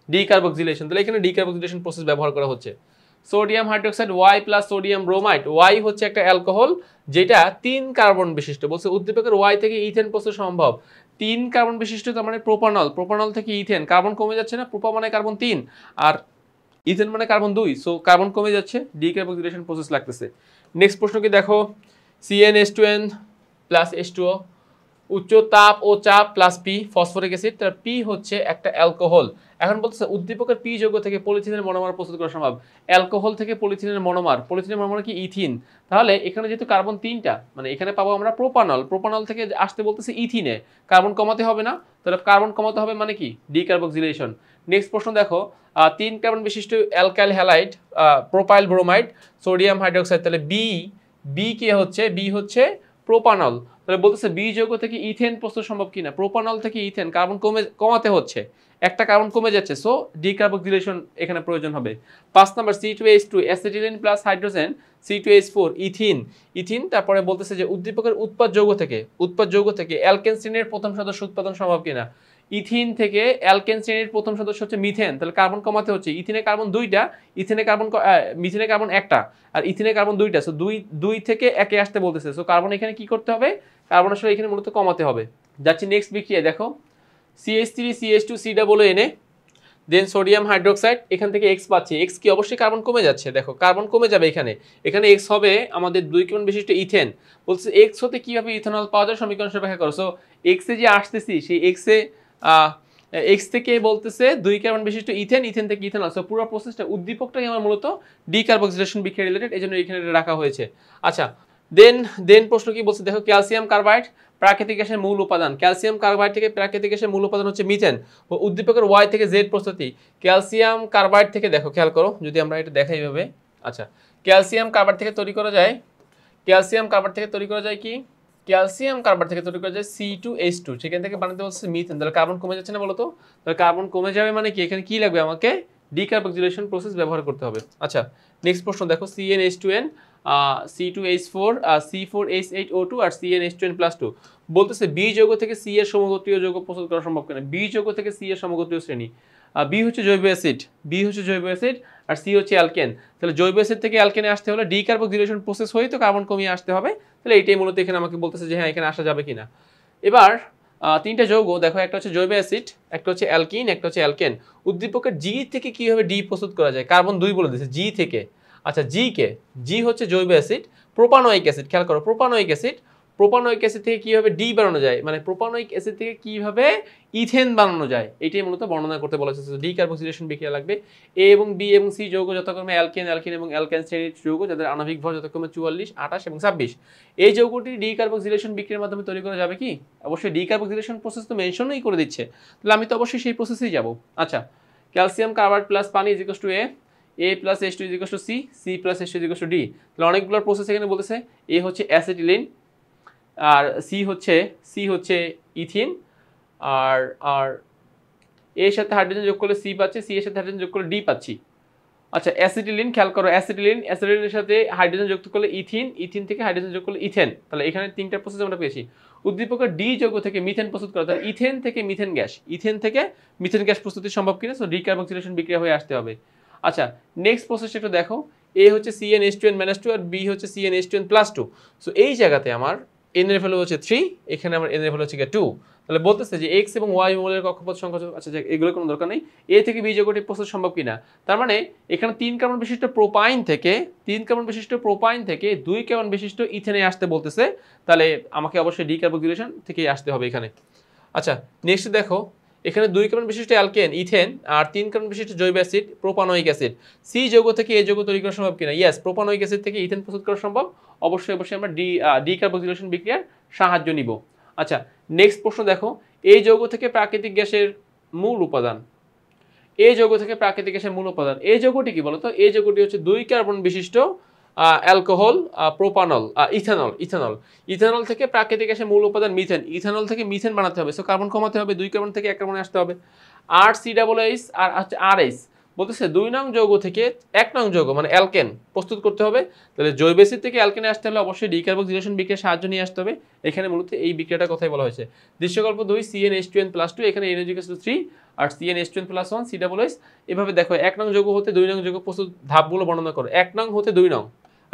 ডিকার্বক্সিলেশন, তাহলে এখানে ডিকার্বক্সিলেশন প্রসেস ব্যবহার করা হচ্ছে। Sodium hydroxide Y plus sodium bromide, Y হচ্ছে একটা অ্যালকোহল যেটা 3 কার্বন বিশিষ্ট, বলছে উদ্দীপকের Y থেকে ইথেন প্রস্তুত সম্ভব, 3 কার্বন বিশিষ্ট, তার মানে প্রোপানল থেকে ইথেন, কার্বন কমে যাচ্ছে না, প্রোপা মানে কার্বন 3 আর ইথেন মানে কার্বন 2, সো কার্বন কমে যাচ্ছে, ডিকার্বক্সিলেশন প্রসেস লাগতেছে। নেক্সট প্রশ্ন কি দেখো CnH2n প্লাস H2O উচ্চ তাপ ও চাপ প্লাস পি ফসফরিক অ্যাসিড, তার পি হচ্ছে একটা অ্যালকোহল। এখন বলতেছে উদ্দীপকের পি যৌগ থেকে পলিথিনের মনোমার প্রস্তুত করা সম্ভব। অ্যালকোহল থেকে পলিথিনের মনোমার কি ইথিন। তাহলে এখানে যেহেতু কার্বন 3টা, মানে এখানে পাবো আমরা প্রোপানল, প্রোপানল থেকে আসতে বলতেছে ইথিনে, কার্বন কমাতে হবে না, তাহলে কার্বন কমাতে হবে মানে কি ডিকার্বক্সিলেশন। নেক্সট প্রশ্ন দেখো, 3 কার্বন বিশিষ্ট alkyl halide propyl bromide sodium hydroxide, তাহলে বি কে হচ্ছে বি হচ্ছে প্রোপানল। তাহলে বলতেছে বি যৌগ থেকে ইথেন প্রস্তুত সম্ভব কিনা। প্রোপানল থেকে ইথেন কার্বন কমাতে হচ্ছে, একটা কার্বন কমে যাচ্ছে, সো ডিকার্বক্সিলেশন এখানে প্রয়োজন হবে। 5 number C2H2 acetylene plus hydrogen C2H4 ethene. তারপরে বলতেছে যে উদ্দীপকের উৎপাদ যৌগ থেকে অ্যালকেন শ্রেণীর প্রথম সদস্য উৎপাদন সম্ভব কিনা। ইথিন থেকে অ্যালকেন শ্রেণীর প্রথম সদস্য হচ্ছে মিথেন, তাহলে কার্বন কমাতে হচ্ছে। ইথিনে কার্বন 2টা, মিথেনে কার্বন একটা, আর ইথিনে কার্বন 2টা, সো দুই থেকে একে আসতে বলতেছে। সো কার্বন এখানে কি করতে হবে, কার্বন আসলে এখানে মূলত কমাতে হবে। যাচ্ছি নেক্সট বিক্রিয়া, দেখো CH3CH2 COO দেন সোডিয়াম হাইড্রোক্সাইড, এখান থেকে X পাচ্ছি, X কি অবশ্যই কার্বন কমে যাচ্ছে, দেখো কার্বন কমে যাবে, এখানে X হবে আমাদের 2 কার্বন বিশিষ্ট ইথেন। বলছে X হতে কিভাবে ইথানল পাওয়া যায় সমীকরণ ব্যাখ্যা করো। সো X এ যে আসতেছি সেই X থেকে বলতেছে 2 কার্বন বিশিষ্ট ইথেন থেকে ইথানল। সো পুরো প্রসেসটা উদ্দীপকটাই আমার মূলত ডিকার্বক্সিলেশন বিক্রিয়া রিলেটেড, এজন্য এখানে রাখা হয়েছে। আচ্ছা, দেন প্রশ্ন কি বলছে দেখো, ক্যালসিয়াম কার্বাইড প্রাকৃতিক গ্যাসের মূল উপাদান। ক্যালসিয়াম কার্বাইড থেকে প্রাকৃতিক গ্যাসের মূল উপাদান হচ্ছে মিথেন। ও উদ্দীপকের Y থেকে Z প্রস্তুতি। ক্যালসিয়াম কার্বাইড থেকে দেখো, খেয়াল করো যদি আমরা এটা দেখাই এইভাবে। আচ্ছা, ক্যালসিয়াম কার্বাইড থেকে তৈরি করা যায় কি, ক্যালসিয়াম কার্বাইড থেকে তৈরি করা যায় C2H2, সেখান থেকে বানাতে বলছে মিথেন। তাহলে কার্বন কমে যাচ্ছে না বলতো, তাহলে কার্বন কমে যাবে মানে কি, এখানে কি লাগবে আমাকে ডিকার্বক্সিলেশন প্রসেস ব্যবহার করতে হবে। আচ্ছা, নেক্সট প্রশ্ন দেখো, CnH2n C2H4 C4H8O2 আর CnH2n+2 বলতেছে বি যৌগ থেকে সি এর সমগোত্রীয় যৌগ প্রস্তুত করা সম্ভব কিনা। বি যৌগ থেকে সি এর সমগোত্রীয় শ্রেণী, বি হচ্ছে জৈব অ্যাসিড আর সি হচ্ছে অ্যালকেন। তাহলে জৈব অ্যাসিড থেকে অ্যালকেনে আসতে হলে ডিকার্বক্সিলেশন প্রসেস হয়েই তো কার্বন কমিয়ে আসতে হবে। তাহলে এটাই মূলত এখানে আমাকে বলতেছে যে হ্যাঁ এখানে আসা যাবে কিনা। এবার 3টা যৌগ দেখো, একটা হচ্ছে জৈব অ্যাসিড, একটা হচ্ছে অ্যালকিন, একটা হচ্ছে অ্যালকেন। উদ্দীপকের জি থেকে কিভাবে ডি প্রস্তুত করা যায়, কার্বন 2 বলে দিয়েছে জি থেকে। আচ্ছা, জি হচ্ছে জৈব অ্যাসিড, প্রোপানোয়িক অ্যাসিড, খেয়াল করো প্রোপানোয়িক অ্যাসিড থেকে কিভাবে ডি বানানো যায়, মানে প্রোপানোয়িক অ্যাসিড থেকে কিভাবে ইথেন বানানো যায়, এটাই মূলত বর্ণনা করতে বলা হয়েছে। ডিকার্বক্সিলেশন বিক্রিয়া লাগবে। এ এবং বি এবং সি যৌগ যথাক্রমে অ্যালকেন এবং অ্যালকেন শ্রেণীর যৌগ, যাদের আণবিক ভর যথাক্রমে 44, 28 এবং 26। এই যৌগটি ডিকার্বক্সিলেশন বিক্রিয়ার মাধ্যমে তৈরি করা যাবে কি, অবশ্যই ডিকার্বক্সিলেশন প্রসেস তো মেনশনই করে দিচ্ছে, তাহলে আমি তো অবশ্যই সেই প্রসেসেই যাব। আচ্ছা, ক্যালসিয়াম কার্বাইড প্লাস পানি A plus H2 C plus H2 D। তাহলে অনেকগুলো প্রসেস এখানে বলতেছে। এ হচ্ছে অ্যাসিটিলিন, আর সি হচ্ছে ইথিন, আর এর সাথে হাইড্রোজেন যোগ করলে সি পাচ্ছি, সি এর সাথে হাইড্রোজেন যোগ করলে ডি পাচ্ছি। আচ্ছা, অ্যাসিটিলিন, খেয়াল করো অ্যাসিটিলিনের সাথে হাইড্রোজেন যুক্ত করলে ইথিন থেকে হাইড্রোজেন যোগ করলে ইথেন। তাহলে এখানে 3টা প্রসেস আমরা পেয়েছি। উদ্দীপকের ডি যৌগ থেকে মিথেন প্রস্তুত করা, তাহলে ইথেন থেকে মিথেন গ্যাস প্রস্তুতি সম্ভব কিনা। সো ডিকার্বক্সিলেশন বিক্রিয়া হয়ে আসতে হবে। আচ্ছা, নেক্সট প্রসেসটা একটু দেখো, এ হচ্ছে CnH2n-2 আর বি হচ্ছে CnH2n+2। সো এই জায়গাতে আমার n এর ভ্যালু হচ্ছে 3, এখানে আমার n এর ভ্যালু হচ্ছে 2। তাহলে বলতেছে যে x এবং y মৌলের কক্ষপথ সংখ্যা, আচ্ছা এগুলো কোনো দরকার নেই। এ থেকে বি যৌগটি প্রস্তুত সম্ভব কিনা, তার মানে এখানে 3 কার্বন বিশিষ্ট প্রোপাইন থেকে 2 কার্বন বিশিষ্ট ইথেনে আসতে বলতেছে, তাহলে আমাকে অবশ্যই ডিকার্বক্সিলেশন থেকে আসতে হবে এখানে। আচ্ছা, নেক্সট দেখো, এখানে 2 কার্বন বিশিষ্ট অ্যালকেন ইথেন আর 3 কার্বন বিশিষ্ট জৈব অ্যাসিড প্রোপানোয়িক অ্যাসিড। সি যৌগ থেকে এ যৌগ তৈরি করা সম্ভব কিনা। ইয়েস, প্রোপানোয়িক অ্যাসিড থেকে ইথেন প্রস্তুত করা সম্ভব। অবশ্যই আমরা ডিকার্বক্সিলেশন বিক্রিয়ার সাহায্য নিব। আচ্ছা, নেক্সট প্রশ্ন দেখো, এই যৌগ থেকে প্রাকৃতিক গ্যাসের মূল উপাদান। এই যৌগটি কি বলতো, এই যৌগটি হচ্ছে 2 কার্বন বিশিষ্ট অ্যালকোহল প্রোপানল ইথানল থেকে প্রাকৃতিক গ্যাসের মূল উপাদান মিথেন। ইথানল থেকে মিথেন বানাতে হবে, সো কার্বন কমাতে হবে, 2 কার্বন থেকে 1 কার্বনে আসতে হবে। আর COOH আর হচ্ছে RH বলতেছে 2 নং যৌগ থেকে 1 নং যৌগ মানে অ্যালকেন প্রস্তুত করতে হবে। তাহলে জৈব অ্যাসিড থেকে অ্যালকেনে আসতে হলে অবশ্যই ডিকার্বক্সিলেশন বিক্রিয়ার সাহায্য নিয়ে আসতে হবে। এখানে মূলত এই বিক্রিয়াটার কথাই বলা হয়েছে। দৃশ্যকল্প 2 CnH2n+2, এখানে N=3 আর CnH2n+1 COOH। এভাবে দেখো, 1 নং যৌগ হতে 2 নং যৌগ প্রস্তুত ধাপগুলো বর্ণনা করো। 1 নং হতে 2 নং,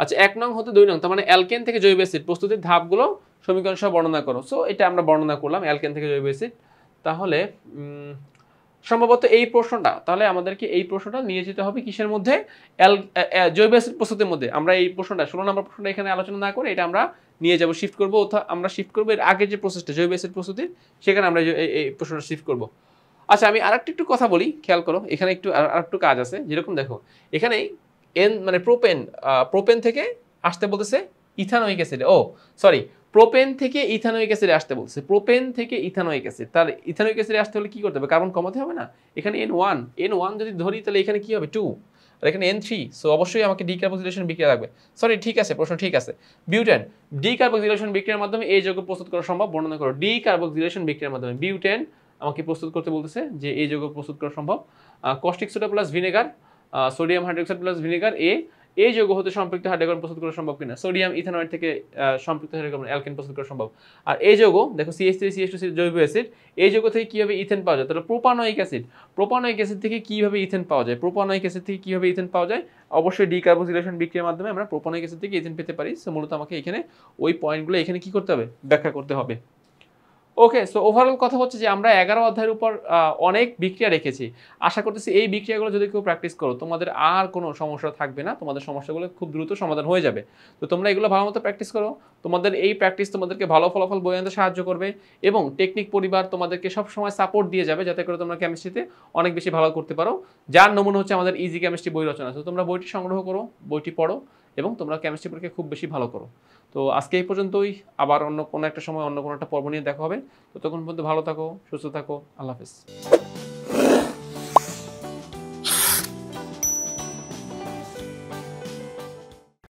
আচ্ছা 1 নং হতে 2 নং, তার মানে অ্যালকেন থেকে জৈব অ্যাসিড প্রস্তুতির ধাপগুলো সমীকরণ সহ বর্ণনা করো। সো এটা আমরা বর্ণনা করলাম অ্যালকেন থেকে জৈব অ্যাসিড। তাহলে সম্ভবত এই প্রশ্নটা, তাহলে আমাদেরকে এই প্রশ্নটা নিয়ে যেতে হবে কিসের মধ্যে, জৈব অ্যাসিড প্রস্তুতির মধ্যে। আমরা এই প্রশ্নটা 16 নম্বর প্রশ্নটা এখানে আলোচনা না করে এটা আমরা নিয়ে যাব, শিফট করবো, আমরা শিফট করবো এর আগের যে প্রসেসটা জৈব অ্যাসিড প্রস্তুতির, সেখানে আমরা এই প্রশ্নটা শিফট করবো। আচ্ছা আমি আরেকটু কথা বলি, খেয়াল করো এখানে একটু আরেকটু কাজ আছে। যেরকম দেখো এখানে মানে প্রোপেন থেকে আসতে বলতেছে ইথানোয়িক অ্যাসিড, সরি প্রোপেন থেকে ইথানোয়িক অ্যাসিডে আসতে বলছে, প্রোপেন থেকে ইথানোয়িক অ্যাসিড। তাহলে ইথানোয়িক অ্যাসিডে আসতে হলে কি করতে হবে, কার্বন কমাতে হবে না। এখানে N1 যদি ধরি তাহলে এখানে কি হবে 2, আর এখানে N3, সো অবশ্যই আমাকে ডিকার্বক্সিলেশন বিক্রিয়া লাগবে। সরি ঠিক আছে, প্রশ্ন ঠিক আছে। বিউটেন, ডিকার্বক্সিলেশন বিক্রিয়ার মাধ্যমে এই যৌগ প্রস্তুত করা সম্ভব, বর্ণনা করো। ডিকার্বক্সিলেশন বিক্রিয়ার মাধ্যমে বিউটেন আমাকে প্রস্তুত করতে বলতেছে যে এই যৌগ প্রস্তুত করা সম্ভব। Caustic soda plus vinegar, sodium hydroxide plus vinegar, এই যৌগ হতে সম্পৃক্ত হাইড্রোকার্বন প্রস্তুত করা সম্ভব কিনা। সোডিয়াম ইথানয়েড থেকে সম্পৃক্ত হাইড্রোকার্বন অ্যালকেন প্রস্তুত করা সম্ভব। আর এই যৌগ দেখো CH3CH2 জৈব অ্যাসিড, এই যৌগ থেকে কিভাবে ইথেন পাওয়া যায়। তাহলে প্রোপানয়িক অ্যাসিড থেকে কিভাবে ইথেন পাওয়া যায়, অবশ্যই ডিকার্বক্সিলেশন বিক্রিয়ার মাধ্যমে আমরা প্রোপানয়িক অ্যাসিড থেকে ইথেন পেতে পারি। সো মূলত আমাকে এখানে ওই পয়েন্টগুলো এখানে কি করতে হবে, ব্যাখ্যা করতে হবে। ওকে, সো ওভারঅল কথা হচ্ছে যে আমরা 11 অধ্যায়ের উপর অনেক বিক্রিয়া রেখেছি। আশা করতেছি এই বিক্রিয়াগুলো যদি কেউ প্র্যাকটিস করো তোমাদের আর কোনো সমস্যা থাকবে না, তোমাদের সমস্যাগুলো খুব দ্রুত সমাধান হয়ে যাবে। তো তোমরা এগুলো ভালো মতো প্র্যাকটিস করো, তোমাদের এই প্র্যাকটিস তোমাদেরকে ভালো ফলাফল বয়ে আনতে সাহায্য করবে, এবং টেকনিক পরিবার তোমাদেরকে সবসময় সাপোর্ট দিয়ে যাবে যাতে করে তোমরা কেমিস্ট্রিতে অনেক বেশি ভালো করতে পারো। যার নমুনা হচ্ছে আমাদের ইজি কেমিস্ট্রি বই রচনা। তো তোমরা বইটি সংগ্রহ করো, বইটি পড়ো, এবং তোমরা কেমিস্ট্রি পরীক্ষায় খুব বেশি ভালো করো। তো আজকে এই পর্যন্তই, আবার অন্য কোনো একটা সময় অন্য কোনো একটা পর্ব নিয়ে দেখা হবে। ততক্ষণ পর্যন্ত ভালো থাকো, সুস্থ থাকো, আল্লাহ হাফেজ।